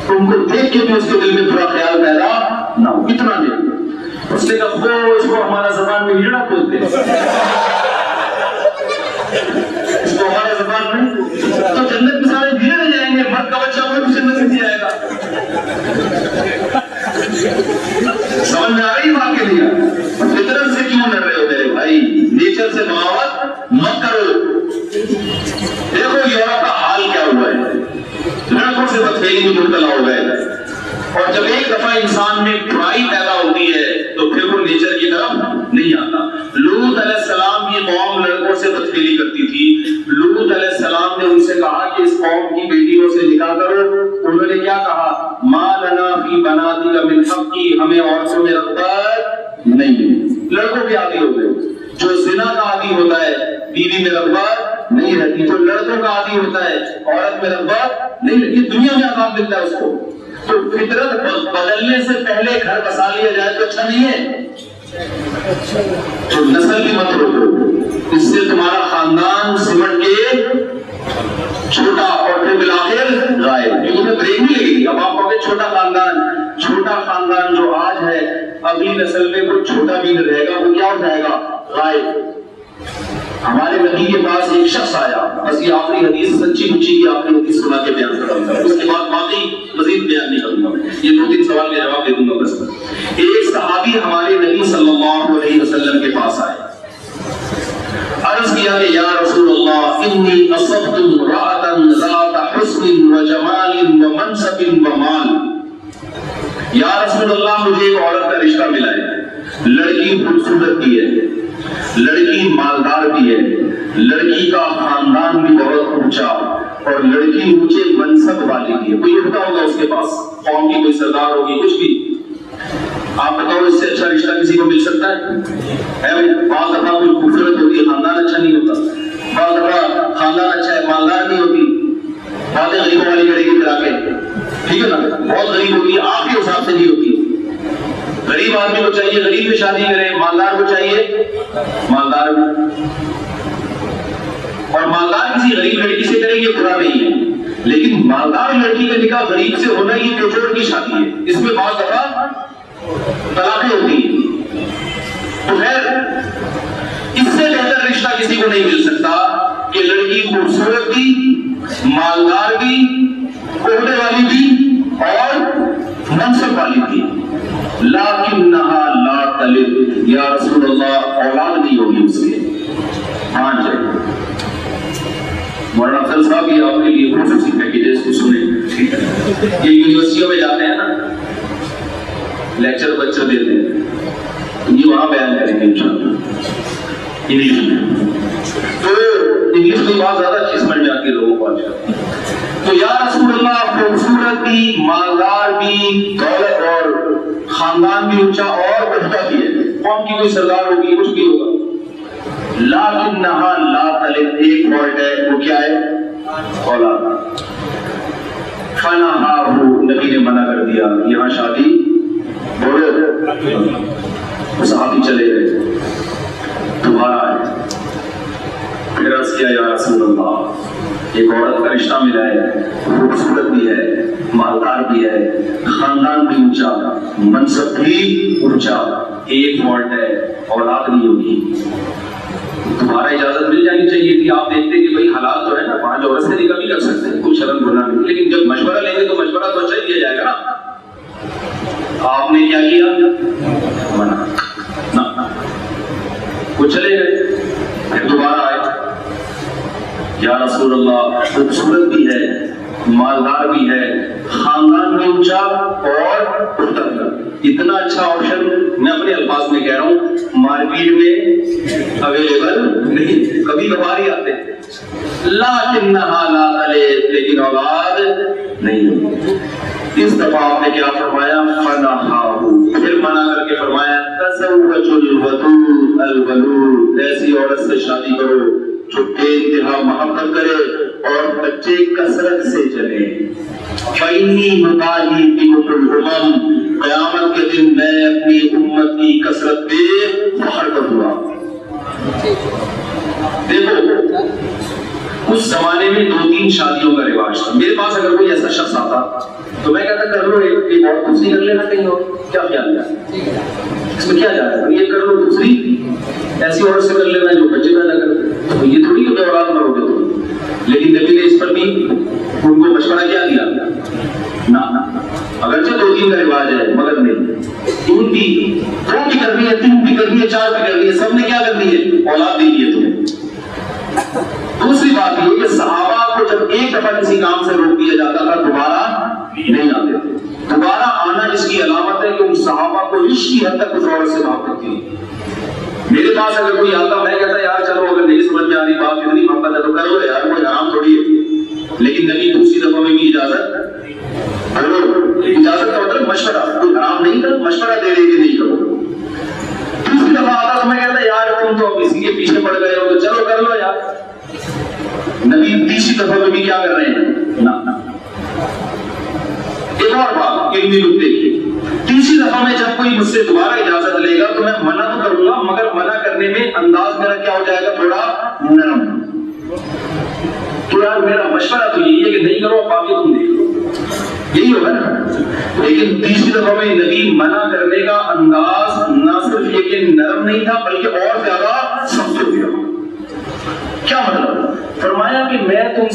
ان کو دیکھ کے بھی اس کے دل میں برا خیال پیدا نہ ہو، اتنا نیک۔ اس نے کہا وہ اس کو ہمارا زبان میں ہجڑا بولتے ہیں، اس کو ہمارا زبان میں تو جنت میں سارے بھیڑ جائیں گے، مرد کا بچہ وہ بھی جنت میں جائے گا۔ سمجھ میں آ رہی بات کے لیے؟ فطرت سے کیوں لڑ رہے ہو میرے بھائی؟ نیچر سے بغاوت مت کرو۔ دیکھو یورپ کا حال کیا ہوا ہے، لڑکوں سے بدفعلی میں مبتلا ہو گئے، اور جب ایک دفعہ انسان میں برائی پیدا ہوتی ہے تو پھر وہ نیچر کی طرف نہیں آتا۔ لوط علیہ السلام کی قوم لڑکوں سے بدفعلی کرتی تھی، لوط علیہ السلام نے ان سے کہا کہ اس قوم کی بیٹیوں سے نکاح کرو، انہوں نے کیا کہا؟ ما لنا فی بناتک من حق، ہمیں عورتوں میں رغبت نہیں۔ لڑکوں کے عادی ہو گئے، جو زنا کا عادی ہوتا ہے بیوی میں رغبت نہیں رہتی، جو لڑکوں کا عادی ہوتا ہے عورت میں رغبت نہیں رہتی، دنیا میں عذاب ملتا ہے اس کو۔ تو فطرت بدلنے سے پہلے گھر بسا لیا جائے تو اچھا نہیں ہے؟ تو نسل بھی مت روکو، اس سے تمہارا خاندان سمٹ کے چھوٹا اور پھر بالآخر غائب، کیونکہ بریک نہیں لگے گی۔ اب آپ کہو چھوٹا خاندان جو آج ہے، اگلی نسل میں کوئی چھوٹا بھی نہیں رہے گا، وہ کیا ہو جائے گا؟ غائب۔ ہمارے نبی کے پاس ایک شخص آیا، بس یہ آخری حدیث سچی مچی کی آخری حدیث سنا کے بیان کروں گا، اس کے بعد باقی مزید بیان نہیں کروں گا، یہ 2-3 سوال کے جواب دے دوں گا بس۔ ایک صحابی ہمارے نبی صلی اللہ علیہ وسلم کے پاس آئے، عرض کیا کہ یا رسول اللہ انی اصبت امرأة ذات حسن و جمال و منصب و مال۔ یا رسول اللہ مجھے ایک عورت کا رشتہ ملا ہے، لڑکی خوبصورت بھی ہے، لڑکی مالدار بھی ہے، لڑکی کا خاندان بھی بہت اونچا اور لڑکی اونچے منصب والی بھی ہے، کوئی ہوتا ہوگا اس کے پاس، قوم کی کوئی سردار ہوگی، کچھ بھی۔ آپ بتاؤ اس سے اچھا رشتہ کسی کو مل سکتا ہے؟ بعض دفعہ کوئی خوبصورت ہوتی ہے خاندان اچھا نہیں ہوتا، بعض دفعہ خاندان اچھا ہے مالدار نہیں ہوتی، باتیں غریبوں والی کرے گی پھر آگے، ٹھیک ہے نا، بہت غریب ہوتی ہے آپ کے حساب سے نہیں ہوتی. غریب آدمی کو چاہیے غریب میں شادی کرے، مالدار کو چاہیے مالدار میں. اور مالدار کسی غریب لڑکی سے کرے یہ برا نہیں ہے، لیکن مالدار لڑکی کا نکاح غریب سے ہونا یہ توجوڑ کی شادی ہے، اس میں بعض دفعہ طلاقیں ہوتی ہیں. تو خیر اس سے بہتر رشتہ کسی کو نہیں مل سکتا کہ لڑکی خوبصورت بھی، مالدار بھی، عہدے والی بھی اور منصب والی بھی. لیکنہا لا تلد، یا رسول اللہ اولاد نہیں ہوگی اس کے. مان جائے مولانا افضل صاحب یہ آپ کے لیے خصوصی پیکیجز کو سنیں. یہ یونیورسٹیوں میں جاتے ہیں نا، لیکچر بچر دیتے ہیں، یہ وہاں بیان کریں گے انشاءاللہ انگلش میں. تو انگلش میں بہت زیادہ چیز بن جاتی ہے لوگوں کو آج کل. تو یا رسول اللہ خوبصورت بھی، مالدار بھی، دولت اور خاندان بھی اونچا اور عہدہ بھی ہے، قوم کی کوئی سردار ہوگی کچھ بھی ہوگا. لیکنہا لا تلد، ایک فالٹ ہے، وہ کیا ہے؟ اولاد. فنہاہ، نبی نے منع کر دیا یہاں شادی بولو. صحابی چلے گئے، دوبارہ آئے، پھر عرض کیا یا رسول اللہ ایک عورت کا رشتہ ملا ہے، خوبصورت بھی ہے، مالدار بھی ہے، خاندان بھی اونچا، منصب بھی اونچا، ایک فالٹ ہے اولاد نہیں ہوگی. تمہارا اجازت مل جانی چاہیے تھی. آپ دیکھتے کہ بھائی حالات تو ہے نا، 5 عورت سے نکاح بھی کر سکتے ہیں، کوئی شرم گناہ نہیں، لیکن جب مشورہ لیں گے تو مشورہ تو اچھا ہی دیا جائے گا نا. آپ نے کیا کیا؟ منع نہ. وہ چلے گئے، پھر دوبارہ آئے، یا رسول اللہ خوبصورت بھی ہے، مالدار بھی ہے، خاندان بھی اونچا اور عہدہ بھی. اتنا اچھا آپشن میں اپنے الفاظ میں کہہ رہا ہوں مارکیٹ میں اویلیبل نہیں، کبھی کبھار ہی آتے ہیں. لیکنہا لا تلد، لیکن اولاد نہیں ہوتی. اس دفعہ آپ نے کیا فرمایا؟ فنہاہ، پھر منع کر کے فرمایا تزوجوا الودود الولود، ایسی عورت سے شادی کرو جو بے انتہا محبت کرے اور بچے کثرت سے چلے. فإنی مباہی بکم الامم، قیامت کے دن میں اپنی امت کی کثرت پہ فخر کروں گا. دیکھو اس زمانے میں 2-3 شادیوں کا رواج تھا. میرے پاس اگر کوئی ایسا شخص آتا تو میں کہتا کر لو ایک اور دوسری کر لینا کہیں اور، کیا خیال ہے اس میں کیا جاتا ہے؟ یہ کر لو دوسری ایسی عورت سے کر لینا جو بچے پیدا کرتے، تو یہ تھوڑی کہ بے اولاد مرو گے تم. لیکن نبی نے اس پر بھی ان کو مشورہ کیا دیا نہ. اگرچہ 2-3 کا رواج ہے مگر نہیں، 2 بھی کرنی ہے، 3 بھی کرنی ہے، 4 بھی کرنی ہے، سب نے کیا کرنی ہے؟ اولاد دینی ہے تمہیں. دوسری بات یہ کہ صحابہ کو جب ایک دفعہ کسی کام سے روک دیا جاتا تھا دوبارہ نہیں آتے تھے. دوبارہ آنا اس کی علامت ہے کہ ان صحابہ کو عشق کی حد تک اس عورت سے محبت تھی. میرے پاس اگر کوئی آتا میں کہتا یار چلو اگر نہیں سمجھ میں آ رہی بات اتنی محبت ہے تو کرو یار، کوئی حرام تھوڑی ہے. لیکن نبی دوسری دفعہ میں بھی اجازت کا مطلب مشورہ، کوئی حرام نہیں تھا، مشورہ دے رہے کہ نہیں کرو. دوسری دفعہ آتا تو میں کہتا یار تم تو اب اسی کے پیچھے پڑ گئے ہو تو چلو کر لو یار. نبی تیسری دفعہ میں بھی کیا کر رہے ہیں؟ نہ. ایک اور بات علمی نکتے کی، تیسری دفعہ میں جب کوئی مجھ سے دوبارہ اجازت لے گا تو میں منع تو کروں گا، مگر منع کرنے میں انداز میرا کیا ہو جائے گا؟ تھوڑا نرم. تو یار میرا مشورہ تو یہی ہے کہ نہیں کرو، باقی تم دیکھ لو، یہی ہوگا نا. لیکن تیسری دفعہ میں نبی منع کرنے کا انداز نہ صرف یہ کہ نرم نہیں تھا بلکہ اور زیادہ سخت ہو گیا. کیا مطلب؟ فرمایا کہ میں تم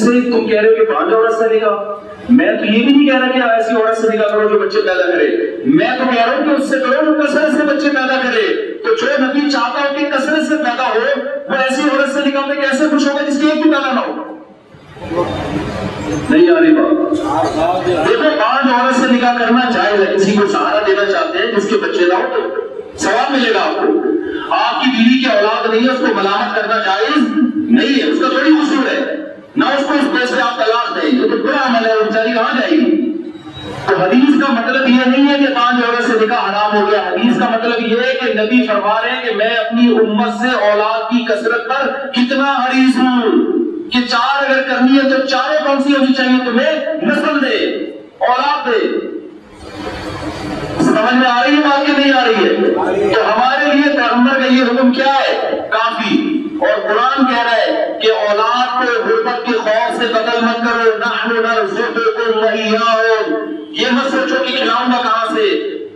کہہ رہے ہو کہ 5 عورت سے نکاح، میں تو یہ بھی نہیں کہہ رہا کہ ایسی عورت سے نکاح کرو جو بچے پیدا کرے، میں تو کہہ رہا ہوں کہ اس سے کرو جو کثرت سے بچے پیدا کرے. تو جو نبی چاہتا ہو کہ کثرت سے پیدا ہو، وہ ایسی عورت سے نکاح میں کیسے خوش ہوگا جس کی ایک بھی پیدا نہ ہو؟ نہیں آ رہی بات. دیکھو 5 عورت سے نکاح کرنا جائز ہے، کسی کو سہارا دینا چاہتے ہیں جس کے بچے نہ ہو تو ثواب ملے گا آپ کو. آپ کی بیوی کی اولاد نہیں ہے اس کو ملامت کرنا جائز نہیں ہے، اس کا تھوڑی قصور ہے، نہ اس کو اس پیسے آپ طلاق دیں، یہ تو برا عمل ہے، وہ بیچاری کہاں جائے گی. تو حدیث کا مطلب یہ نہیں ہے کہ 5 عورت سے نکاح حرام ہو گیا. حدیث کا مطلب یہ ہے کہ نبی فرما رہے ہیں کہ میں اپنی امت سے اولاد کی کثرت پر کتنا حریص ہوں. کہ 4 اگر کرنی ہے تو چاروں کون سی ہونی چاہیے تمہیں؟ نسل دے، اولاد دے۔ سمجھ میں آ رہی ہے بات کہ نہیں آ رہی ہے؟ تو ہمارے لیے پیغمبر کا یہ حکم کیا ہے؟ کافی۔ اور قرآن کہہ رہا ہے کہ اولاد کو غربت کے خوف سے قتل مت کرو، نحن نرزقکم وإیاہم، یہ مت سوچو کہ کھلاؤں گا کہاں سے،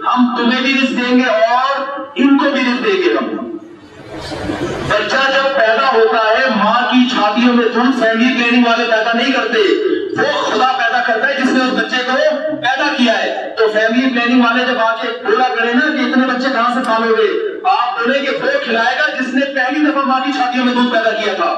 ہم تمہیں بھی رزق دیں گے اور ان کو بھی رزق دیں گے ہم۔ بچہ جب پیدا ہوتا ہے ماں کی چھاتیوں میں دودھ فیملی پلاننگ والے پیدا نہیں کرتے، وہ خدا پیدا کرتا ہے جس نے اس بچے کو پیدا کیا ہے۔ تو فیملی پلاننگ والے جب آ کے بولا کرے نا کہ اتنے بچے کہاں سے پالو گے، آپ بولے کہ وہ کھلائے گا جس نے پہلی دفعہ ماں کی چھاتیوں میں دودھ پیدا کیا تھا۔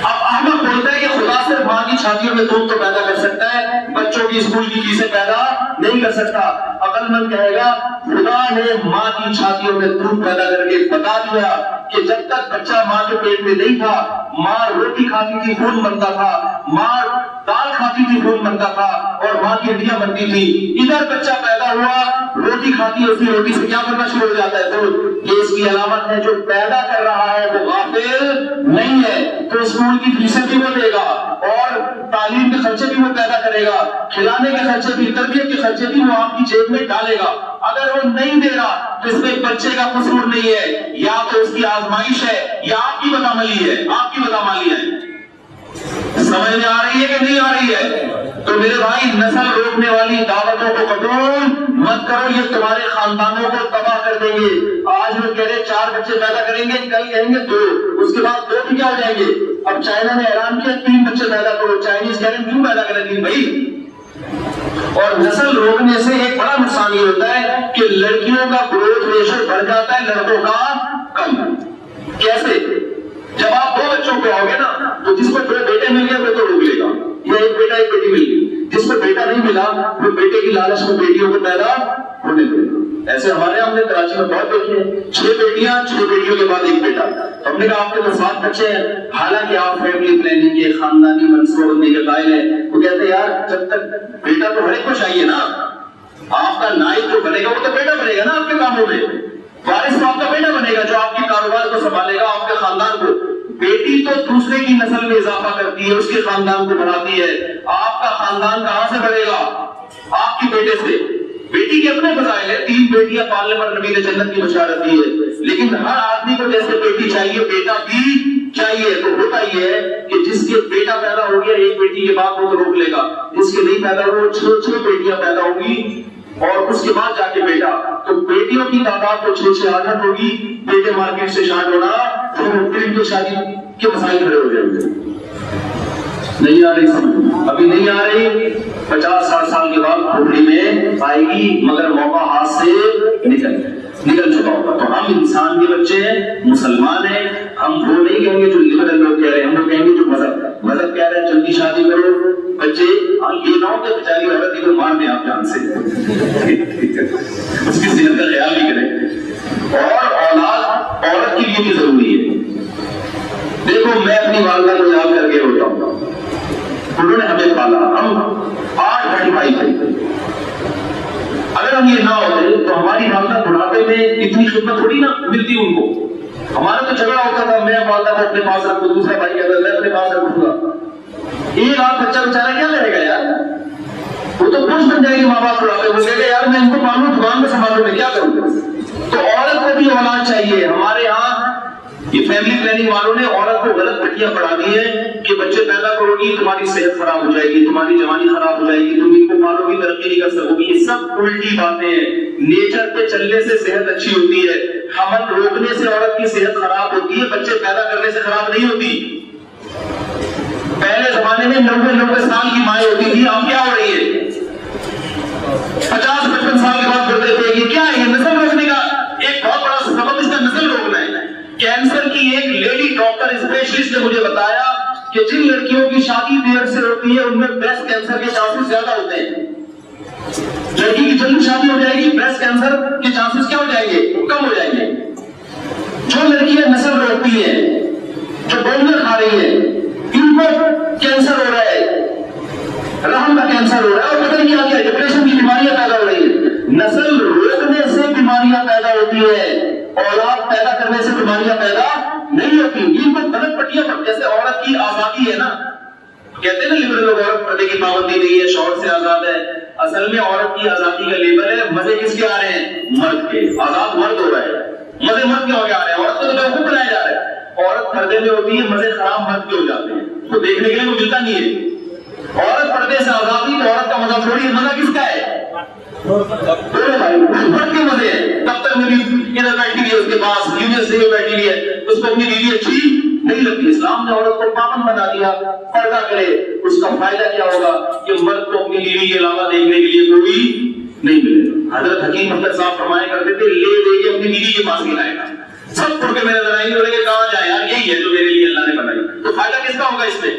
اب احمد بولتا ہے کہ خدا صرف ماں کی چھاتیوں میں دودھ تو پیدا کر سکتا ہے، بچوں کی اسکول کی فیسیں پیدا نہیں کر سکتا۔ عقل مند کہے گا خدا نے ماں کی چھاتیوں میں دودھ پیدا کر کے بتا دیا کہ جب تک بچہ ماں کے پیٹ میں نہیں تھا، ماں روٹی کھاتی تھی خون بنتا تھا، ماں دال کھاتی تھی خون بنتا تھا اور ماں کی ہڈیاں بنتی تھی۔ ادھر بچہ پیدا ہوا، روٹی کھاتی ہے، اسی روٹی سے کیا بننا شروع ہو جاتا ہے دودھ۔ یہ اس کی علامت ہے جو پیدا کر رہا ہے وہ غافل نہیں ہے، تو اسکول کی فیسیں بھی وہ دے گا اور تعلیم کے خرچے بھی وہ پیدا کرے گا، کھلانے کے خرچے بھی، تربیت کے خرچے بھی وہ آپ کی جیب میں ڈالے گا۔ اگر وہ نہیں دے رہا تو اس میں بچے کا قصور نہیں ہے، یا تو اس کی آزمائش ہے یا آپ کی بدعملی ہے، آپ کی بدعملی ہے۔ سمجھ میں آ رہی ہے کہ نہیں آ رہی ہے؟ تو میرے بھائی نسل روکنے والی دعوتوں کو قبول مت کرو، یہ تمہارے خاندانوں کو تباہ کر دیں گے۔ آج وہ کہہ رہے 4 بچے پیدا کریں گے، کل کہیں گے 2، اس کے بعد 2 بھی کیا ہو جائیں گے۔ اب چائنا نے اعلان کیا 3 بچے پیدا کرو، چائنیز کہہ رہے ہیں کیوں پیدا کریں 3 بھائی۔ اور نسل روکنے سے ایک بڑا نقصان یہ ہوتا ہے کہ لڑکیوں کا گروتھ ریشو بڑھ جاتا ہے، لڑکوں کا کم۔ کیسے؟ جب آپ 2 بچوں کو ہوگے نا تو جس کو 2 بیٹے مل گئے وہ تو روک لے گا، یا 1 بیٹا 1 بیٹی مل گئی، جس کو بیٹا نہیں ملا وہ بیٹے کی لالچ میں بیٹیوں کو پیدا ہونے دے گا۔ ایسے ہمارے یہاں ہم نے کراچی میں بہت دیکھے ہیں، 6 بیٹیاں 6 بیٹیوں کے بعد 1 بیٹا۔ ہم نے کہا آپ کے تو 7 بچے ہیں، حالانکہ آپ فیملی پلاننگ کے خاندانی منصوبہ بندی کے قائل ہیں۔ وہ کہتے ہیں یار جب تک بیٹا تو ہر ایک کو چاہیے نا، آپ کا نائب جو بنے گا وہ تو بیٹا بنے گا نا آپ کے کاموں میں، وارث تو آپ کا بیٹا بنے گا جو آپ کے کاروبار کو سنبھالے گا، آپ کے خاندان کو۔ بیٹی تو دوسرے کی نسل میں اضافہ کرتی ہے، اس کے خاندان کو بڑھاتی ہے۔ آپ کا خاندان کہاں سے بڑھے گا؟ آپ کے بیٹے سے۔ بیٹی کے اپنے فضائل ہے، 3 بیٹیاں پالنے پر نبی نے جنت کی بشارت دی ہے، لیکن ہر آدمی کو جیسے بیٹی چاہیے بیٹا بھی چاہیے۔ تو ہوتا یہ ہے کہ جس کے بیٹا پیدا ہو گیا 1 بیٹی کے بعد وہ تو روک لے گا، جس کے نہیں پیدا ہو 6 بیٹیاں پیدا ہوگی اور اس کے بعد جا کے بیٹا۔ تو بیٹیوں کی تعداد تو 6 عادت ہوگی، بیٹے مارکیٹ سے شارٹ ہونا، پھر کی شادی کے مسائل کھڑے ہو جائیں گے۔ نہیں آ رہی سمجھ؟ ابھی نہیں آ رہی، 50-60 سال کے بعد کھوپڑی میں آئے گی، مگر موقع ہاتھ سے نکل چکا ہوگا۔ تو ہم انسان کے بچے ہیں، مسلمان ہیں، ہم وہ نہیں کہیں گے جو لبرل لوگ کہہ رہے ہیں، ہم لوگ کہیں گے جو مذہب کہہ رہے ہیں جلدی شادی کرو بچے، یہ نہ ہو کہ بیچاری عورت ہی کو مار دیں آپ جان سے، اس کی صحت کا خیال بھی کریں۔ اور اولاد عورت کے لیے بھی ضروری ہے۔ دیکھو میں اپنی والدہ کو یاد کر کے روتا ہوں، انہوں نے ہمیں پالا، ہم 8 بھائی بھائی تھے۔ اگر ہم یہ نہ ہوتے تو ہماری والدہ بڑھاپے میں اتنی خدمت تھوڑی نہ ملتی ان کو۔ ہمارا تو جھگڑا ہوتا تھا، میں والدہ کو اپنے پاس رکھوں، دوسرا بھائی کہتا ہے میں اپنے پاس رکھوں گا۔ ایک آدھ بچہ بیچارہ کیا کرے گا یار، وہ تو خوش بن جائے گی ماں باپ بڑھاپے، وہ کہے گا یار میں ان کو پالوں دکان میں سنبھالوں میں کیا کروں گا۔ تو عورت کو بھی اولاد چاہیے۔ ہمارے یہاں یہ فیملی پلاننگ والوں نے عورت کو غلط پٹیاں پڑھا دی ہیں کہ بچے پیدا کرو گی تمہاری صحت خراب ہو جائے گی، تمہاری جوانی خراب ہو جائے گی، تم ان کو پالو گی ترقی نہیں کر سکو گی۔ یہ سب الٹی باتیں ہیں۔ نیچر پہ چلنے سے صحت اچھی ہوتی ہے، حمل روکنے سے عورت کی صحت خراب ہوتی ہے، بچے پیدا کرنے سے خراب نہیں ہوتی۔ پہلے زمانے میں 90 سال کی مائیں ہوتی تھی، اب کیا ہو رہی ہے 50-55 سال کے بعد بولتے تھے یہ کیا ہے، یہ نسل روکنے کا ایک بہت بڑا سبب اس کا نسل روکنا ہے۔ کینسر کی ایک لیڈی ڈاکٹر اسپیشلسٹ نے مجھے بتایا کہ جن لڑکیوں کی شادی دیر سے ہوتی ہے ان میں بریسٹ کینسر کے چانسز زیادہ ہوتے ہیں۔ لڑکی کی جلدی شادی ہو جائے گی، بریسٹ کینسر کے چانسز کیا ہو جائیں گے، کم ہو جائیں گے۔ جو لڑکیاں نسل روکتی ہیں، جو بونر کھا رہی ہیں، ان کو کینسر ہو رہا ہے، رحم کا کینسر ہو رہا ہے، اور پتہ نہیں کیا کیا ڈپریشن کی بیماریاں پیدا ہو رہی ہیں۔ نسل روکنے سے بیماریاں پیدا ہوتی ہے، اولاد پیدا کرنے سے بیماریاں پیدا نہیں ہوتی. یہ بہت غلط پٹیاں پر. جیسے عورت کی آزادی ہے نا, کہتے ہیں نا لبرل لوگ عورت پردے کی پابندی نہیں ہے, شوہر سے آزاد ہے. اصل میں عورت کی آزادی کا لیبل ہے, مزے کس کے آ رہے ہیں؟ مرد کے. آزاد مرد ہو رہا ہے, مزے مرد کے ہو کے آ رہے ہیں. عورت کو تو بیوقوف بنایا جا رہا ہے. عورت پردے میں ہوتی ہے, مزے خراب مرد کے ہو جاتے ہیں, اس کو دیکھنے کے لیے کوئی ملتا نہیں ہے. عورت پردے سے آزادی تو عورت کا مزہ تھوڑی ہے, مزہ کس کا ہے؟ مرد کے مزے ہیں. دفتر میں بھی ادھر بیٹھی ہوئی ہے, اس کے پاس یونیورسٹی میں بیٹھی ہوئی ہے, اس کو اپنی بیوی اچھی نہیں لگتی. اسلام نے عورت کو پابند بنا دیا, پردہ کرے. اس کا فائدہ کیا ہوگا کہ مرد کو اپنی بیوی کے علاوہ دیکھنے کے لیے کوئی نہیں ملے گا. حضرت حکیم محمد صاحب فرمایا کرتے تھے, لے دے کے اپنی بیوی کے پاس ہی لائے گا. سب پڑھ کے میرے نظر آئیں گے, کہاں جائے یار, یہی ہے جو میرے لیے اللہ نے بنائی. تو فائدہ کس کا ہوگا اس میں؟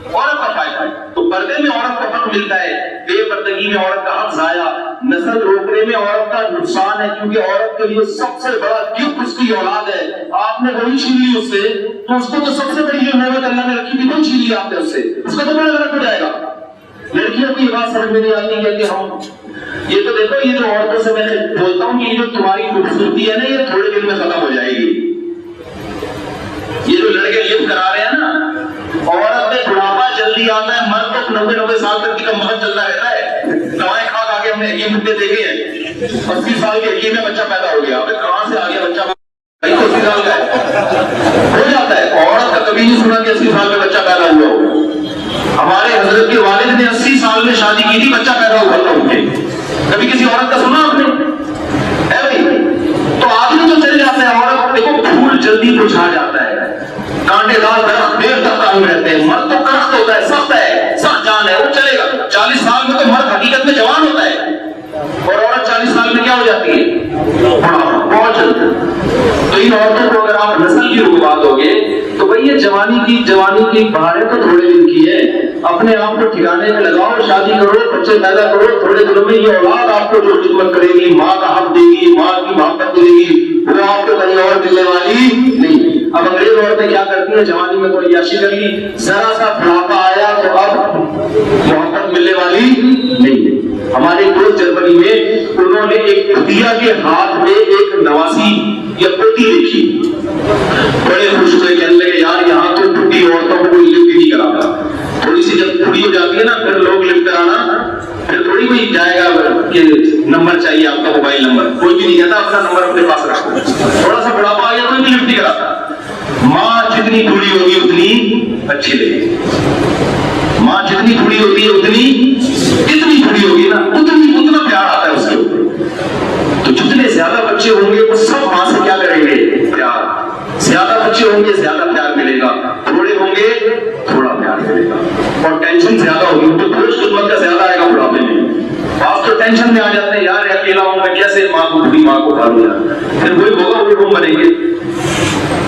عورت کا فائدہ ہے. تو پردے میں عورت کو حق ملتا ہے, بے پردگی میں عورت کا حق ضائع. نسل روکنے میں عورت کا نقصان ہے, کیونکہ عورت کے لیے سب سے بڑا گفٹ اس کی اولاد ہے. آپ نے وہی چھین لی اس سے, تو اس کو تو سب سے بڑی جو نعمت اللہ نے رکھی تھی وہ چھین لی آپ نے اس سے, اس کا تو بڑا غلط ہو جائے گا. لڑکیوں کی بات سمجھ میں نہیں آتی ہے کہ ہم یہ تو دیکھو, یہ جو عورتوں سے میں بولتا ہوں کہ یہ جو تمہاری خوبصورتی ہے نا, یہ تھوڑے دن میں ختم ہو جائے گی. یہ جو لڑکے لفٹ کرا رہے ہیں نا, عورت میں بڑھاپا جلدی آتا ہے, مرد تو 90 سال تک کی کم وقت چلتا رہتا ہے. دوائیں کھا کھا کے ہم نے حکیم بڈے دیکھے ہیں, 80 سال کے حکیم میں بچہ پیدا ہو گیا. کہاں سے آ گیا بچہ؟ 80 سال کا ہو جاتا ہے. عورت کا کبھی نہیں سنا کہ 80 سال میں بچہ پیدا ہوا ہو. ہمارے حضرت کے والد نے 80 سال میں شادی کی تھی, بچہ پیدا ہوا تھا ان کے. کبھی کسی عورت کا سنا آپ نے؟ ہے بھائی. تو آدمی تو چلے جاتے ہیں, عورت دیکھو پھول جلدی مرجھا جاتا ہے, کانٹے دار درخت دیر تک قائم رہتے ہیں. مرد تو درخت ہوتا ہے, سخت ہے, سخت جان ہے, وہ چلے گا. 40 سال میں تو مرد حقیقت میں جوان ہوتا ہے, اور عورت 40 سال میں کیا ہو جاتی ہے؟ بہت جلد. تو ان عورتوں کو اگر آپ نسل کی رکوات ہوگے تو بھئی یہ جوانی کی بہاریں تو تھوڑے دن کی ہے. اپنے آپ کو ٹھکانے میں لگاؤ, شادی کرو, بچے پیدا کرو. تھوڑے دنوں میں یہ اولاد آپ کو جو خدمت کرے گی, ماں کا حق دے گی, ماں کی محبت دے گی, وہ آپ کو کہیں اور ملنے والی نہیں. اب انگریز عورتیں کیا کرتی ہیں, جوانی میں کوئی عیاشی کر لی, ذرا سا بڑھاپا آیا تو اب محبت ملنے والی نہیں. ہمارے دوست جرمنی میں انہوں نے ایک بھتیجا کے ہاتھ میں ایک نواسی یا پوتی دیکھی, بڑے خوش ہوئے, کہنے لگے یار یہاں تو بڈھی عورتوں کو کوئی لفٹ نہیں کراتا. تھوڑی سی جب بوڑھی ہو جاتی ہے نا, پھر لوگ لفٹ کرانا, پھر تھوڑی کوئی جائے گا کہ نمبر چاہیے آپ کا, موبائل نمبر, کوئی بھی نہیں کہتا اپنا نمبر اپنے پاس رکھو. تھوڑا سا بڑھاپا آ گیا کوئی بھی لفٹ نہیں کراتا. ماں جتنی بوڑھی ہوگی اتنی اچھی لگے گی. ماں جتنی بوڑھی ہوتی ہے اتنی بوڑھی ہوگی نا, اتنا پیار آتا ہے اس کے اوپر. تو جتنے زیادہ بچے ہوں گے وہ سب ماں سے کیا کریں گے؟ پیار. زیادہ بچے ہوں گے زیادہ پیار ملے گا, تھوڑے ہوں گے تھوڑا پیار ملے گا. اور ٹینشن زیادہ ہوگی تو بوجھ خدمت کا زیادہ آئے گا بڑھاپے میں. آپ تو ٹینشن میں آ جاتے ہیں, یار اکیلا ہوں میں کیسے ماں کو بڑی ماں کو ڈالوں یار, پھر وہی ہوگا وہی روم بنیں گے.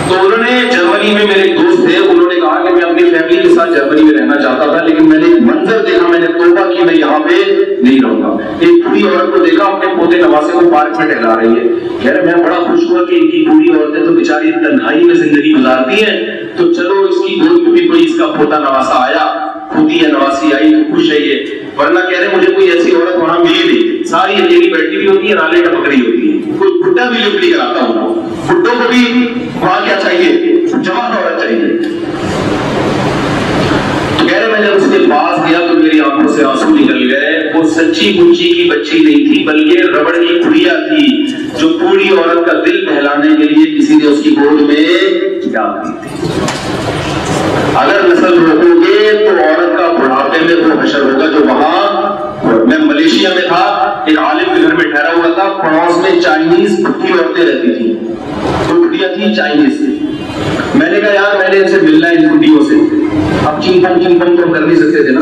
تو انہوں نے جرمنی میں, میرے ایک دوست تھے, انہوں نے کہا کہ میں اپنی فیملی کے ساتھ جرمنی میں رہنا چاہتا تھا, لیکن میں نے ایک منظر دیکھا, میں نے توبہ کی میں یہاں پہ نہیں رہوں گا. ایک بوڑھی عورت کو دیکھا اپنے پوتے نواسے کو پارک میں ٹہلا رہی ہے. کہہ رہے میں بڑا خوش ہوا کہ ان کی بوڑھی عورتیں تو بیچاری تنہائی میں زندگی گزارتی ہیں, تو چلو اس کی گود میں بھی کوئی اس کا پوتا نواسا آیا, پوتی یا نواسی آئی تو خوش ہے یہ. ورنہ کہہ رہے مجھے کوئی ایسی عورت وہاں ملی نہیں, ساری اکیلی بیٹھی ہوئی ہوتی ہے, نالے کا پکڑی ہوتی ہے, کوئی بڈھا بھی لفٹ نہیں کراتا ان کو. بڈھوں کو بھی وہاں کیا چاہیے؟ جوان عورت چاہیے. تو کہہ رہے میں جب اس کے پاس گیا تو میری آنکھوں سے آنسو نکل گئے. وہ سچی مچی کی بچی نہیں تھی, بلکہ ربڑ کی گڑیا تھی, جو بوڑھی عورت کا دل بہلانے کے لیے کسی نے اس کی گود میں ڈال دی تھی. اگر نسل روکو گے تو عورت کا بڑھاپے میں وہ حشر ہوگا جو وہاں. میں ملیشیا میں تھا, ایک عالم کے گھر میں ٹھہرا ہوا تھا, پڑوس میں چائنیز بڈھی عورتیں رہتی تھی. وہ بڈھیا تھی چائنیز سے. میں نے کہا یار میں نے ان سے ملنا ہے, ان بڈھیوں سے. اب چنگ پنگ تو کر نہیں سکتے تھے نا,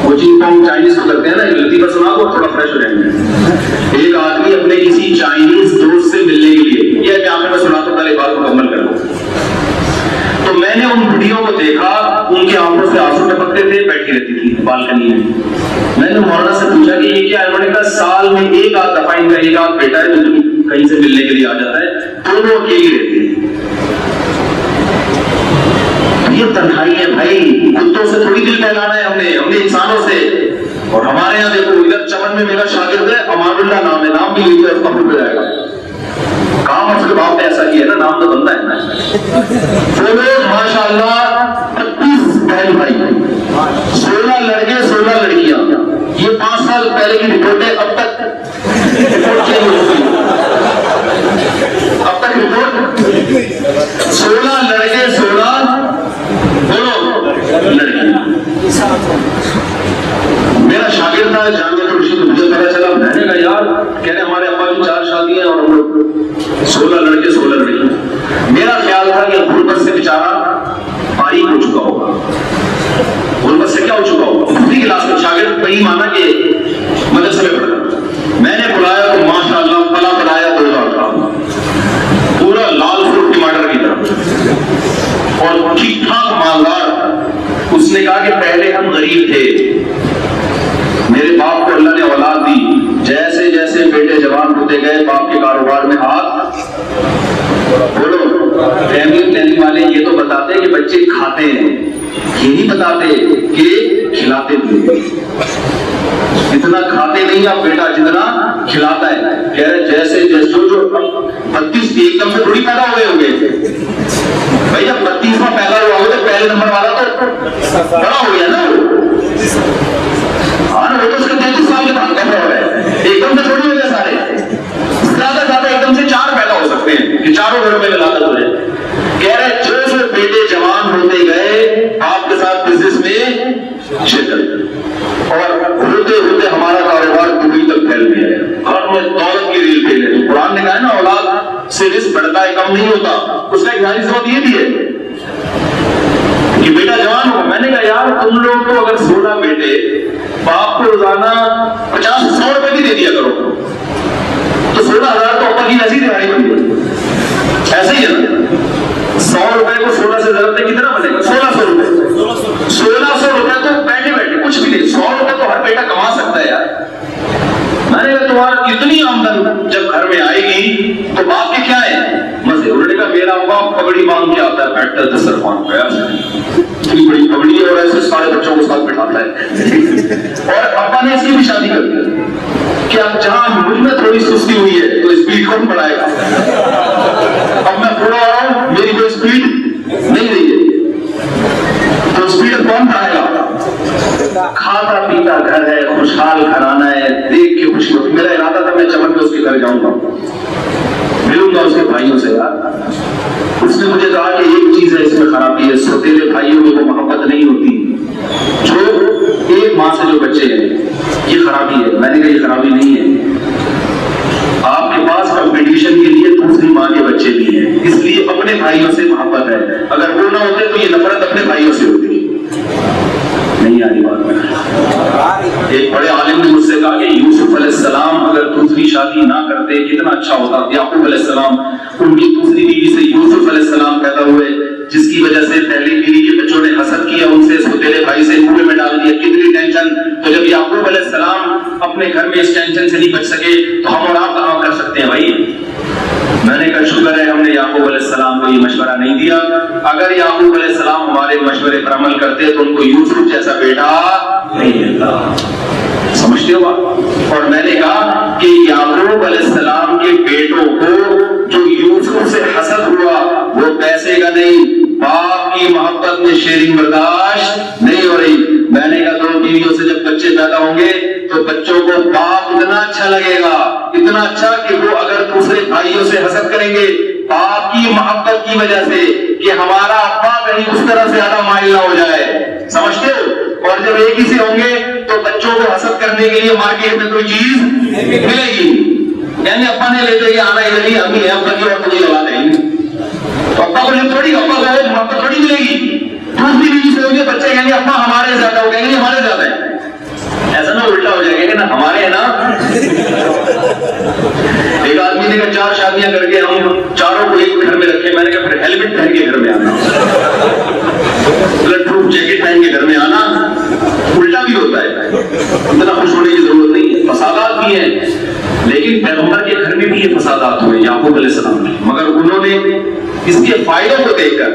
وہ چنگ پنگ چائنیز کو کرتے ہیں نا, لطیفہ سنا کو تھوڑا فریش ہو جائیں گے. ایک آدمی اپنے کسی چائنیز دوست سے ملنے کے لیے, یہ کہ آپ میں سناتا ہوں, پہلے بات مکمل کر لوں. تو میں نے ان بڈھیوں کو دیکھا, ان کی آنکھوں سے آنسو ٹپکتے تھے, بیٹھی رہتی تھی بالکنی میں. میں نے مولانا سے پوچھا کہ یہ کیا ہے؟ انہوں نے کہا سال میں ایک آدھ دفعہ ان کا ایک آدھ بیٹا ہے جو کہیں سے ملنے کے لیے آ جاتا ہے, دونوں اکیلی رہتے ہیں. یہ تنہائی ہے بھائی, کتوں سے تھوڑی دل پھیلانا ہے ہم نے انسانوں سے. اور ہمارے یہاں دیکھو ادھر چمن میں میرا شاگرد ہے, امان اللہ نام ہے, نام بھی لکھا ہے, اس کا حکم جائے گا. کام اس کے باپ نے ایسا کیا ہے نا, نام تو بنتا ہے نا. وہ لوگ ماشاءاللہ 32 بہن بھائی, 16 لڑکے 16 لڑکیاں. یہ 5 سال پہلے کی رپورٹ ہے, اب تک رپورٹ چینج ہو گئی. اب تک رپورٹ 16 لڑکے 16 لڑکیاں. میرا شاگرد تھا جامعہ رشید, مجھے پتا چلا, میں نے کہا یار کہہ رہے ہمارے ابا کی 4 شادیاں اور ہم لوگ 16 لڑکے 16 لڑکیاں. میرا خیال تھا کہ غربت سے بیچارہ فارغ ہو چکا ہوگا. غربت سے کیا ہو چکا ہوگا, اسی کلاس میں شاگرد وہی مانا کہ مدرسے میں پڑھا. میں نے بلایا تو ماشاءاللہ پلا بلایا 2 لاکھ کا, پورا لال فروٹ ٹماٹر کی طرح اور ٹھیک ٹھاک مالدار. اس نے کہا کہ پہلے ہم غریب تھے, میرے باپ کو اللہ نے اولاد دی, جیسے جیسے بیٹے جوان ہوتے گئے باپ کے کاروبار میں ہاتھ. بولو, فیملی پلاننگ والے یہ تو بتاتے ہیں کہ بچے کھاتے ہیں, یہ نہیں بتاتے کہ کھلاتے بھی. اتنا کھاتے نہیں آپ بیٹا جتنا کھلاتا ہے. کہہ رہے جیسے جیسے جو 32 ایک دم سے تھوڑی پیدا ہوئے ہوں گے بھائی, جب 32واں پیدا ہوا ہو تو پہلے نمبر والا تو بڑا ہو گیا نا. ہاں وہ تو اس کے 33 سال کے بعد پیدا ہو رہا ہے, ایک دم سے تھوڑی ہو گئے سارے. زیادہ زیادہ ایک دم سے 4 پیدا ہو سکتے ہیں کہ چاروں گھروں میں ملاقات ہو جائے. کہہ رہے جو جو بیٹے جوان ہوتے گئے آپ کے ساتھ بزنس میں شرکت, اور ہوتے ہوتے ہمارا کاروبار دبئی تک پھیل گیا ہے, اور میں دولت کی ریل پھیل ہے. قرآن نے کہا ہے نا اولاد سے رزق بڑھتا ہے کم نہیں ہوتا. اس کا ایک ظاہری سبب یہ بھی ہے کہ بیٹا جوان ہو. میں نے کہا یار تم لوگ تو اگر 16 بیٹے, باپ کو روزانہ 50-100 روپے بھی دے دیا کرو تو 16,000 تو اوپر کی ایسی دہاڑی بن گئی. ایسے ہی ہے نا, 100 روپے کو 16 سے ضرورت ہے کتنا بنے گا, 1600 روپے. 1600 روپے تو بیٹھے بیٹھے کچھ بھی نہیں, 100 روپے تو ہر بیٹا کما سکتا ہے یار. میں نے کہا تمہاری اتنی آمدن جب گھر میں آئے گی تو باپ کے کیا ہے مزے. انہوں نے کہا میرا باپ پگڑی مانگ کے آتا ہے, بیٹھتا ہے دسترخوان پہ, اتنی بڑی پگڑی ہے اور ایسے سارے بچوں کو ساتھ بٹھاتا ہے. اور ابا نے اس کی بھی شادی کر دی کہ اب جہاں مجھ میں تھوڑی سستی ہوئی ہے تو اسپیڈ کون بڑھائے گا. اب میں بوڑھا ہو رہا ہوں, میری کوئی اسپیڈ نہیں رہی ہے تو اسپیڈ کون بڑھائے گا. کھاتا پیتا گھر ہے, خوشحال گھرانہ ہے, دیکھ کے خوشی ہوتی. میرا ارادہ تھا میں چمن کے اس کے گھر جاؤں گا, ملوں گا اس کے بھائیوں سے. یار اس نے مجھے کہا کہ ایک چیز ہے اس میں خرابی ہے, سوتیلے بھائیوں میں وہ محبت نہیں ہوتی جو ایک ماں سے جو بچے ہیں, یہ خرابی ہے. میں نے کہا یہ خرابی نہیں ہے, آپ کے پاس کمپٹیشن کے لیے دوسری ماں کے بچے بھی ہیں, اس لیے اپنے بھائیوں سے محبت ہے. اگر وہ نہ ہوتے تو یہ نفرت اپنے بھائیوں سے ہوتی. نہیں آ رہی بات میں. ایک بڑے عالم نے مجھ سے کہا کہ یوسف علیہ السلام اگر دوسری شادی نہ کرتے کتنا اچھا ہوتا. یعقوب علیہ السلام ان کی دوسری بیوی سے یوسف علیہ السلام پیدا ہوئے, جس کی وجہ سے پہلی بیوی کے بچوں نے حسد کیا, ان سے سوتیلے بھائی سے کنویں میں ڈال دیا. کتنی ٹینشن. تو جب یعقوب علیہ السلام اپنے گھر میں اس ٹینشن سے نہیں بچ سکے تو ہم اور آپ کہاں کر سکتے ہیں بھائی. میں نے کہا شکر ہے ہم نے یعقوب علیہ السلام کو یہ مشورہ نہیں دیا. اگر یعقوب علیہ السلام ہمارے مشورے پر عمل کرتے تو ان کو یوسف جیسا بیٹا نہیں ملتا. سمجھتے ہو آپ. اور میں نے کہا کہ یعقوب علیہ السلام کے بیٹوں کو جو یوسف سے حسد ہوا وہ پیسے کا نہیں, باپ کی محبت میں شیئرنگ برداشت نہیں ہو رہی. میں نے کہا 2 بیویوں سے جب بچے پیدا ہوں گے تو بچوں کو باپ اتنا اچھا لگے گا, اتنا اچھا کہ وہ اگر دوسرے بھائیوں سے حسد کریں گے باپ کی محبت کی وجہ سے کہ ہمارا ابا کہیں اس طرح سے زیادہ مائل نہ ہو جائے. سمجھتے ہو. اور جب ایک ہی سے ہوں گے تو بچوں کو حسد کرنے کے لیے مارکیٹ میں کوئی چیز ملے گی. یعنی ابا نے لیتے کہ آنا ادھر ہی امی ہے, ابا کی اور تجھے لگا دیں گے تو ابا کو تھوڑی ابا کو محبت تھوڑی ملے گی. دوسری بیوی سے ہوگی بچے کہیں گے ابا ہمارے زیادہ, ہو کہیں گے ہمارے زیادہ ہے. ایسا نہ الٹا ہو جائے گا کہ نا ہمارے ہیں نا. ایک آدمی نے کہا 4 شادیاں کر کے ہم چاروں کو ایک گھر میں رکھے. میں نے کہا پھر ہیلمٹ پہن کے گھر میں آنا, بلڈ پروف جیکٹ پہن کے گھر میں آنا. الٹا بھی ہوتا ہے, اتنا خوش ہونے کی ضرورت نہیں ہے. فسادات بھی ہیں, لیکن پیغمبر کے گھر میں بھی یہ فسادات ہوئے یعقوب علیہ السلام نے, مگر انہوں نے اس کے فائدوں کو دیکھ کر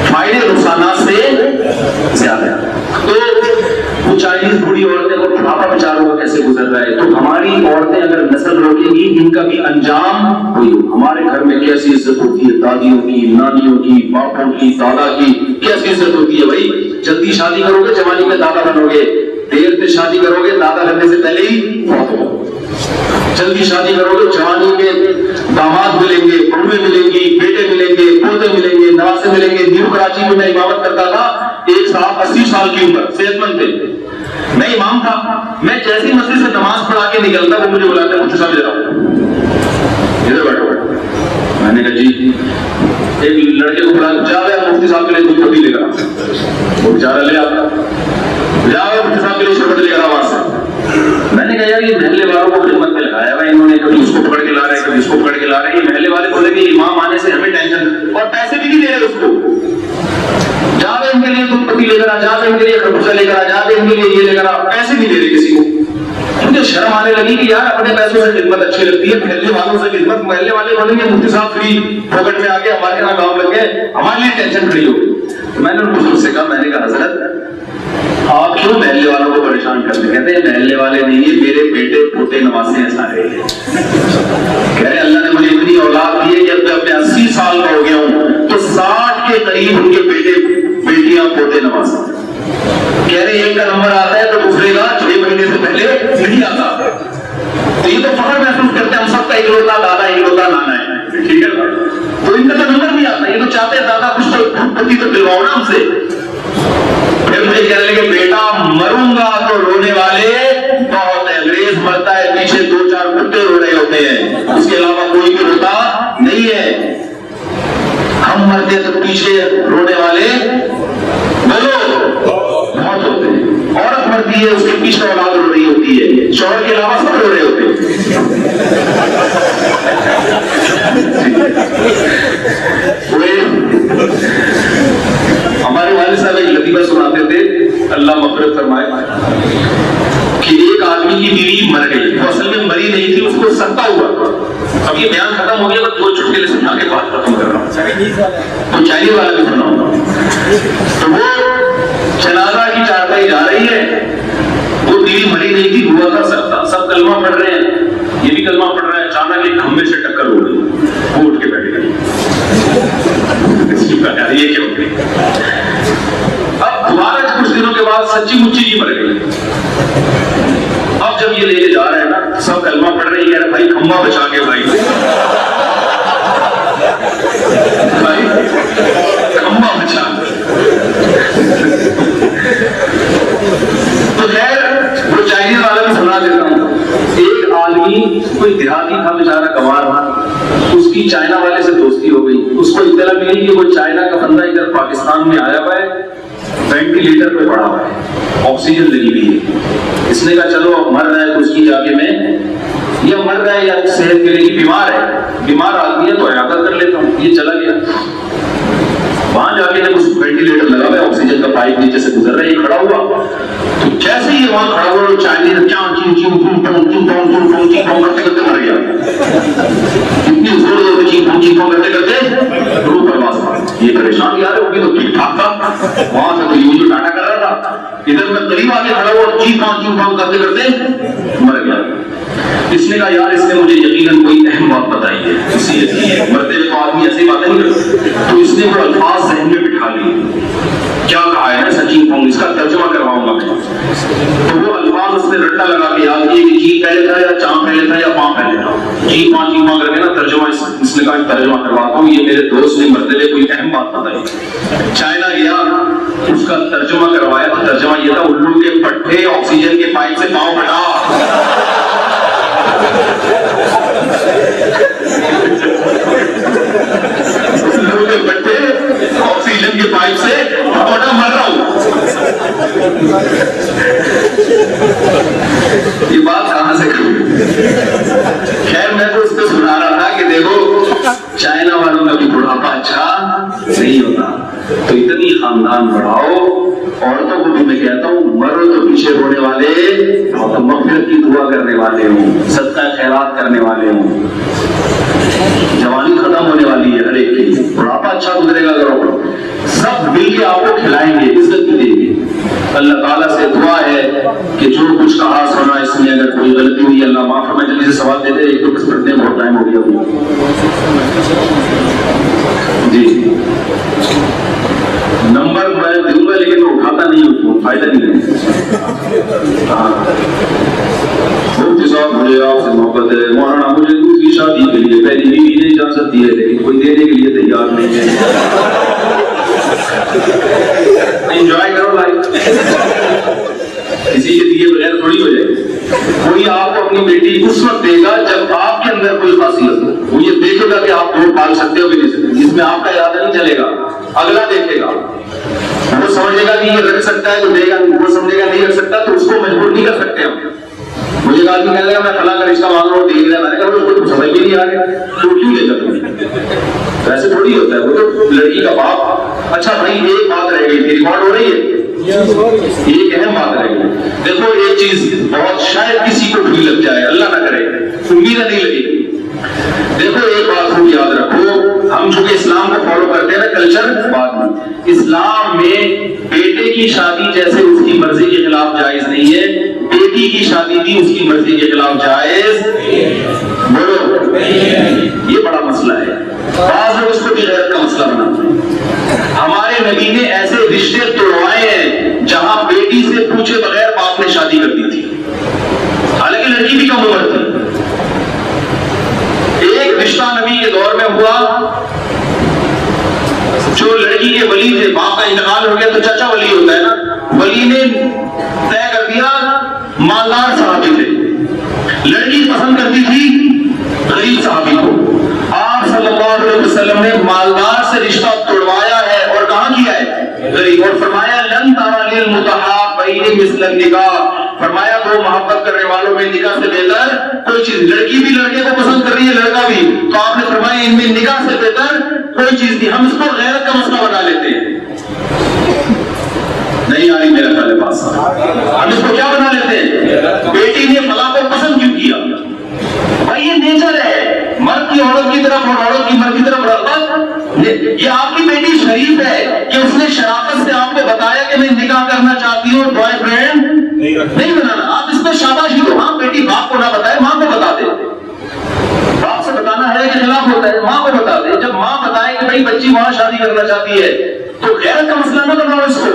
فائدے نقصانات سے زیادہ. تو وہ چائنیز بوڑھی عورتیں کو بڑھاپا بیچاروں کا کیسے گزر رہا ہے. تو ہماری عورتیں اگر نسل روکیں گی ان کا بھی انجام وہی ہو. ہمارے گھر میں کیسی عزت ہوتی ہے دادیوں کی, نانیوں کی, باپوں کی, دادا کی, کیسی عزت ہوتی ہے بھائی. جلدی شادی کرو گے جوانی میں دادا بنو گے, دیر سے شادی کرو گے دادا بننے سے پہلے ہی فوت ہو. جلدی شادی کرو گے جوانی میں داماد ملیں گے, بہویں ملیں گی, بیٹے ملیں گے, پوتے ملیں گے, نواسے ملیں گے. نیو کراچی میں میں امامت کرتا تھا, ایک صاحب 80 سال کی عمر, صحت مند تھے. میں امام تھا, میں جیسی مسجد سے نماز پڑھا کے نکلتا وہ مجھے بلاتے مجھے صاحب ادھر آؤ, ادھر بیٹھو. میں نے کہا جی. ایک لڑکے کو بلا جا رہا مفتی صاحب کے لیے کوئی پتی لے کر, وہ بیچارہ لے آتا, جا رہا مفتی صاحب کے لیے شربت لے کر آ وہاں سے. میں نے کہا یار یہ محلے والوں کو خدمت میں لگایا ہوا انہوں نے, کبھی اس کو پکڑ کے لا رہے کبھی اس کو پکڑ کے لا رہے. یہ محلے والے بولے کہ امام آنے سے ہمیں ٹینشن, اور پیسے بھی نہیں دے رہے اس کو. جا رہے ان کے لیے دودھ پتی لے کر آ, جا رہے ان کے لیے خربوزہ لے کر آ, جا رہے ان کے لیے یہ لے کر آ, پیسے نہیں دے رہے کسی کو. مجھے شرم آنے لگی کہ یار اپنے پیسوں سے خدمت اچھی لگتی ہے, محلے والوں سے خدمت. محلے والے بولیں گے مفتی صاحب فری پاکٹ میں آ کے ہمارے یہاں کام لگ گئے, ہمارے لیے ٹینشن کھڑی ہو گئی. میں نے ان بزرگ سے کہا, میں نے کہا حضرت آپ کیوں محلے والوں کو پریشان کرتے. کہتے ہیں محلے والے نہیں ہیں, میرے بیٹے پوتے نواسے ہیں سارے. کہہ رہے اللہ نے مجھے اتنی اولاد دی ہے کہ اب میں 80 سال کا ہو گیا ہوں تو 60 کے قریب ان کے بیٹے بیٹیاں پوتے نواسے. کہہ رہے ایک کا نمبر آتا ہے تو دوسرے کا 6 مہینے سے پہلے نہیں آتا. تو یہ تو فخر محسوس کرتے ہیں ہم سب کا اکلوتا دادا اکلوتا نانا ہے, ٹھیک ہے. تو ان کا تو نمبر نہیں آتا. یہ تو چاہتے ہیں دادا کچھ تو پتی تو دلواؤ نا ہم سے. پھر مجھے کہنے لگے بیٹا مروں گا تو رونے والے بہت ہے, انگریز مرتا ہے پیچھے 2-4 کتے رو رہے ہوتے ہیں, اس کے علاوہ کوئی بھی روتا نہیں ہے. ہم مرتے تو پیچھے رونے والے بولو بہت ہوتے ہیں. عورت مرتی ہے اس کے پیچھے اولاد رو رہی ہوتی ہے, شوہر کے علاوہ سب رو رہے ہوتے ہیں. ہمارے والد صاحب ایک لطیفہ سناتے تھے, اللہ مغفرت فرمائے, کہ ایک آدمی کی بیوی مر گئی. وہ اصل میں مری نہیں تھی, اس کو سکتا ہوا. اب یہ بیان ختم ہو گیا, بس 2 چٹکلے سنا کے بات ختم کر رہا ہوں. تو چائنیز والا بھی سناؤں گا. تو وہ جنازہ کی چارپائی جا رہی ہے, وہ بیوی مری نہیں تھی, ہوا تھا سکتا. سب کلمہ پڑھ رہے ہیں, یہ بھی کلمہ پڑھ رہا ہے. اچانک ایک کھمبے سے ٹکر ہو گئی, وہ اٹھ کے بیٹھ گئی. یہ کیا ہو گئی؟ اب دوبارہ کچھ دنوں کے بعد سچی مچی کی مر گئی. اب جب یہ لے کے جا رہے ہیں نا, سب کلمہ پڑھ رہے ہیں, کہہ رہے بھائی کھمبا بچا کے, بھائی کھمبا بچا. تو خیر وہ چائنیز والا بھی سنا دیتا ہوں. ایک آدمی کوئی دیہاتی تھا بیچارہ گوار تھا, اس کی چائنا والے سے دوستی ہو گئی. اس کو اطلاع ملی کہ وہ چائنا کا بندہ ادھر پاکستان میں آیا ہوا ہے, وینٹیلیٹر پہ پڑا ہوا ہے, آکسیجن لگی ہوئی ہے. اس نے کہا چلو اب مر رہا ہے تو اس کی جا کے میں, یا مر رہا ہے یا صحت کے لیے بیمار ہے, بیمار آدمی ہے تو عیادت کر لیتا ہوں. یہ چلا گیا وہاں جا کے, جب اس وینٹیلیٹر لگا ہوا ہے, آکسیجن کا پائپ نیچے سے گزر رہا ہے, یہ کھڑا ہوا. تو جیسے ہی وہاں کھڑا ہوا وہ چائنیز کرتے کرتے مر گیا. اتنی زور زور سے کرتے کرتے روح پرواز تھا. یہ پریشان یار ہوگی تو ٹھیک ٹھاک تھا, وہاں سے تو یہ ڈاٹا کر رہا تھا, ادھر میں قریب آ کے کھڑا ہوا چیخ کرتے کرتے مر گیا. اس نے کہا یار اس نے مجھے یقیناً کوئی اہم بات بتائی ہے, اسی لیے مرتے ہوئے تو آدمی ایسی باتیں نہیں کرتا. تو اس نے وہ الفاظ ذہن میں بٹھا لیے, کیا کہا ہے سچین فون, اس کا ترجمہ کرواؤں گا میں. تو وہ الفاظ اس نے رٹا لگا کے یاد کیے کہ جی پہلے تھا یا چاند پہلے تھا یا پاں پہلے تھا. جی پاں کر کے نا ترجمہ اس نے کہا ترجمہ کرواتا ہوں, یہ میرے دوست نے مرتے ہوئے کوئی اہم بات بتائی. چائنا گیا, اس کا ترجمہ کروایا تو ترجمہ یہ تھا الو کے پٹھے آکسیجن کے پائپ سے پاؤں بڑھا. آکسیجن کے پائپ سے بڑا مر رہا ہوں. یہ بات کہاں سے کروں؟ خیر میں تو اس کو سنا رہا تھا کہ دیکھو چائنا والوں کا بھی بڑھاپا اچھا نہیں ہوتا, تو اتنی خاندان بڑھاؤ. عورتوں کو بھی میں کہتا ہوں مرو تو پیچھے رونے والے, مغفرت کی دعا کرنے والے ہوں, صدقہ خیرات کرنے والے ہوں. جوانی ختم ہونے والی ہے ہر ایک کی, بڑھاپا اچھا گزرے گا. کرو سب مل کے آپ کو کھلائیں گے, عزت بھی دیں گے. اللہ تعالیٰ سے دعا ہے کہ جو کچھ کہا سنا اس میں اگر کوئی غلطی ہوئی اللہ معاف فرمائے. جلدی سے سوال دیتے ایک تو کس پڑھنے بہت ٹائم ہو گیا جی. نمبر میں دوں گا لیکن وہ اٹھاتا نہیں ہوں, فائدہ نہیں ہے. مفتی صاحب مجھے آپ سے محبت ہے مولانا, مجھے دوسری شادی کے لیے پہلی بیوی نہیں جا سکتی ہے لیکن کوئی دینے کے لیے تیار نہیں ہے. انجوائے کرو لائف, کسی کے دیے بغیر تھوڑی ہو جائے. کوئی آپ کو اپنی بیٹی اس وقت دے گا جب آپ کے اندر کوئی خاصیت ہو. وہ یہ دیکھے گا کہ آپ دودھ پال سکتے ہو کہ نہیں سکتے, جس میں آپ کا ارادہ نہیں چلے گا, اگلا دیکھے گا. وہ سمجھے گا کہ یہ رکھ سکتا ہے تو دے گا, وہ سمجھے گا نہیں رکھ سکتا تو اس کو مجبور نہیں کر سکتے ہم. مجھے ایک آدمی کہہ رہا میں فلاں کا رشتہ مانگ رہا ہوں, دیکھ رہا, میں نے کہا اس کو سمجھ بھی نہیں آ رہا تو کیوں لے جاتا. ویسے تھوڑی ہوتا ہے, وہ تو لڑکی کا باپ. اچھا بھائی ایک بات رہ گئی تھی, ریکارڈ ہو رہی ہے, ایک اہم بات رہ گئی. دیکھو ایک چیز بہت شاید کسی کو بھی لگ جائے, اللہ نہ کرے, امید نہیں لگے. دیکھو ایک بات خوب یاد رکھو, ہم چونکہ اسلام کو فالو کرتے ہیں نا کلچر بعد میں, اسلام میں بیٹے کی شادی جیسے اس کی مرضی کے خلاف جائز نہیں ہے, بیٹی کی شادی بھی اس کی مرضی کے خلاف جائز. بولو یہ بڑا مسئلہ ہے, بعض لوگ اس کو بھی غیرت کا مسئلہ بناتے ہیں. ہمارے نبی نے ایسے رشتے توڑوائے ہیں جہاں بیٹی سے پوچھے بغیر باپ نے شادی کر دی تھی, حالانکہ لڑکی بھی کم عمر تھی. ایک رشتہ نبی کے دور میں ہوا, جو لڑکی کے ولی تھے, باپ کا انتقال ہو گیا تو چچا ولی ہوتا ہے نا, ولی نے طے کر دیا مالدار صحابی تھے, لڑکی پسند کرتی تھی غریب صحابی کو. آپ صلی اللہ علیہ وسلم نے مالدار سے رشتہ توڑوایا ہے اور کہاں کیا ہے غریب, اور فرمایا لن ترى للمتحابين مثل النکاح, فرمایا دو محبت کرنے والوں میں نکاح سے بہتر کوئی چیز. لڑکی بھی لڑکے کو پسند کر رہی ہے, لڑکا بھی, تو آپ نے فرمایا ان میں نکاح سے بہتر کوئی چیز نہیں. ہم اس کو غیرت کا مسئلہ بنا لیتے ہیں, نہیں آ رہی میرا خیال ہے پاس. ہم اس کو کیا بنا لیتے ہیں, بیٹی نے فلاں کو پسند کیوں کیا. بھائی یہ نیچر ہے, مرد کی عورت کی طرف اور عورت کی مرد کی طرف رغبت. یہ آپ کی بیٹی شریف ہے کہ اس نے شرافت سے آپ کو بتایا کہ میں نکاح کرنا چاہتی ہوں, بوائے فرینڈ نہیں بنانا. آپ اس میں شاباشی دو. ہاں بیٹی باپ کو نہ بتائے, ماں کو بتا دے. باپ سے بتانا ہے کہ خلاف ہوتا ہے, ماں کو بتا دے. جب ماں بتائے کہ بھائی بچی وہاں شادی کرنا چاہتی ہے تو غیرت کا مسئلہ نہ بناؤ اس کو.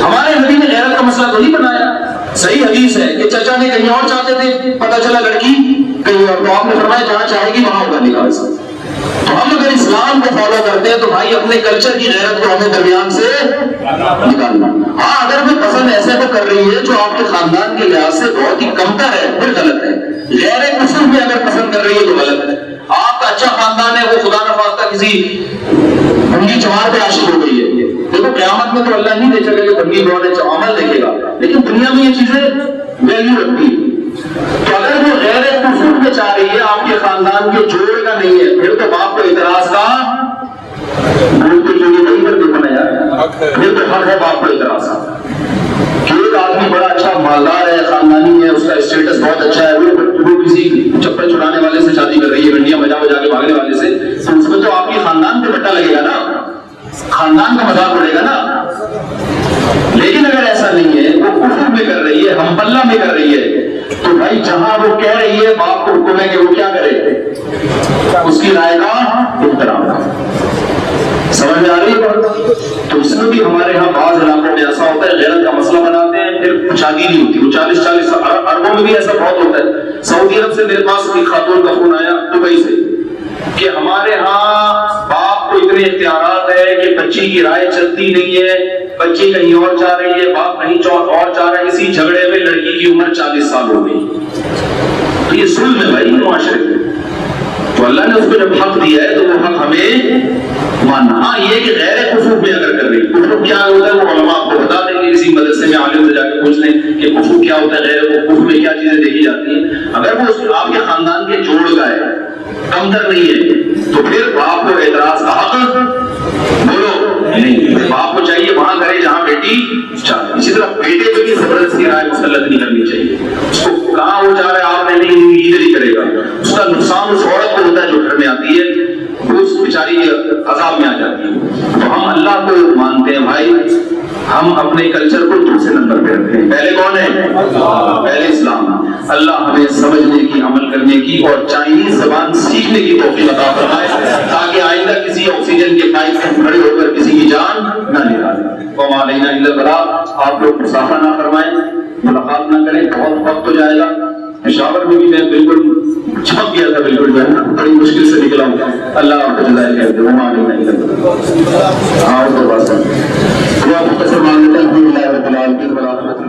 ہمارے نبی نے غیرت کا مسئلہ تو نہیں بنایا. صحیح حدیث ہے کہ چچا نے کہیں اور چاہتے تھے, پتہ چلا لڑکی کہیں اور, تو آپ نے فرمایا جہاں چاہے گی وہاں ہوگا نکاح. تو ہم اگر اسلام کو فالو کرتے ہیں تو بھائی اپنے کلچر کی غیرت کو ہمیں درمیان سے نکالنا. ہاں اگر کوئی پسند ایسے کو کر رہی ہے جو آپ کے خاندان کے لحاظ سے بہت ہی کمتر ہے, پھر غلط ہے. غیر کفر میں اگر پسند کر رہی ہے تو غلط ہے. آپ کا اچھا خاندان ہے, وہ خدا نہ خواستہ کسی بنگی چمار پہ عاشق ہو گئی ہے. دیکھو قیامت میں تو اللہ نہیں دیکھے گا کہ بنگی بہت عمل دیکھے گا, لیکن دنیا میں یہ چیزیں ویلیو رکھتی ہیں. تو اگر وہ غیر کفر میں چاہ رہی ہے, آپ کے خاندان کے جوڑ کا نہیں ہے, پھر تو باپ کو اعتراض کا پھر تو حق ہے باپ کو اعتراض کا. کہ ایک آدمی بڑا اچھا مالدار ہے, خاندانی ہے, اس کا اسٹیٹس بہت اچھا ہے, وہ کسی چپل چڑانے والے سے شادی کر رہی ہے, گھنٹیاں بجا بجا کے بھاگنے والے سے, تو اس میں تو آپ کے خاندان پہ بٹا لگے گا نا, خاندان کا مذاق اڑے گا نا. لیکن اگر ایسا نہیں ہے, وہ کفر میں کر رہی ہے, ہم پلہ میں کر رہی ہے, تو بھائی جہاں وہ کہہ رہی ہے باپ کو حکم ہے کہ وہ کیا کرے, اس کی رائے کا احترام. سمجھ میں آ رہی ہے. تو اس میں بھی ہمارے ہاں بعض علاقوں میں ایسا ہوتا ہے, غیرت کا مسئلہ بناتے ہیں, پھر شادی نہیں ہوتی. وہ 40 عربوں میں بھی ایسا بہت ہوتا ہے. سعودی عرب سے میرے پاس ایک خاتون کا فون آیا دبئی سے کہ ہمارے ہاں باپ کو اتنے اختیارات ہے کہ بچی کی رائے چلتی نہیں ہے, بچی کہیں اور جا رہی ہے, باپ کہیں اور جا رہا ہے. اسی جھگڑے میں لڑکی کی عمر 40 سال ہو گئی. تو یہ ظلم ہے بھائی معاشرے میں. تو اللہ نے اس کو جب حق دیا ہے تو وہ حق ہمیں ماننا. ہاں یہ کہ غیر کفر میں اگر کر رہی, کفر کیا ہوتا ہے وہ علماء آپ کو بتا دیں گے, کسی مدرسے میں عالم سے جا کے پوچھ لیں کہ کفر کیا ہوتا ہے, غیر کفر میں کیا چیزیں دیکھی جاتی ہیں. اگر وہ آپ کے خاندان کے جوڑ کا ہے, کمتر نہیں ہے, تو پھر باپ کو اعتراض کا حق بولو نہیں. باپ کو چاہیے وہاں کرے جہاں بیٹی چاہے. اسی طرح بیٹے پہ بھی زبردستی رائے مسلط نہیں کرنی چاہیے. اس کو کہاں وہ چاہ رہا ہے آپ نے نہیں, ادھر ہی کرے گا. اس کا نقصان اس عورت کو ہوتا ہے جو گھر میں آتی ہے, وہ اس بیچاری عذاب میں آ جاتی ہے. تو ہم اللہ کو مانتے مانتے ہیں بھائی ہم اپنے کلچر کو دوسرے نمبر پہ رکھتے ہیں. پہلے کون ہے؟ پہلے اسلام. اللہ ہمیں سمجھنے کی، عمل کرنے کی اور چائنیز زبان سیکھنے کی توفیق عطا فرمائے تاکہ آئندہ کسی آکسیجن کے پائپ میں کھڑے ہو کر کسی کی جان نہ نکالے. وما علینا الا البلاغ. آپ لوگ مسافہ نہ فرمائیں، ملاقات نہ کریں، بہت وقت ہو جائے گا. پشاور میں بھی میں بالکل چھپ گیا تھا، بالکل جو ہے نا بڑی مشکل سے نکلا ہوں. اللہ آپ کو جزائے خیر دے. وما علینا الا البلاغ. اور تو بس دعا مختصر مان لیتے ہیں. الحمدللہ رب العالمین.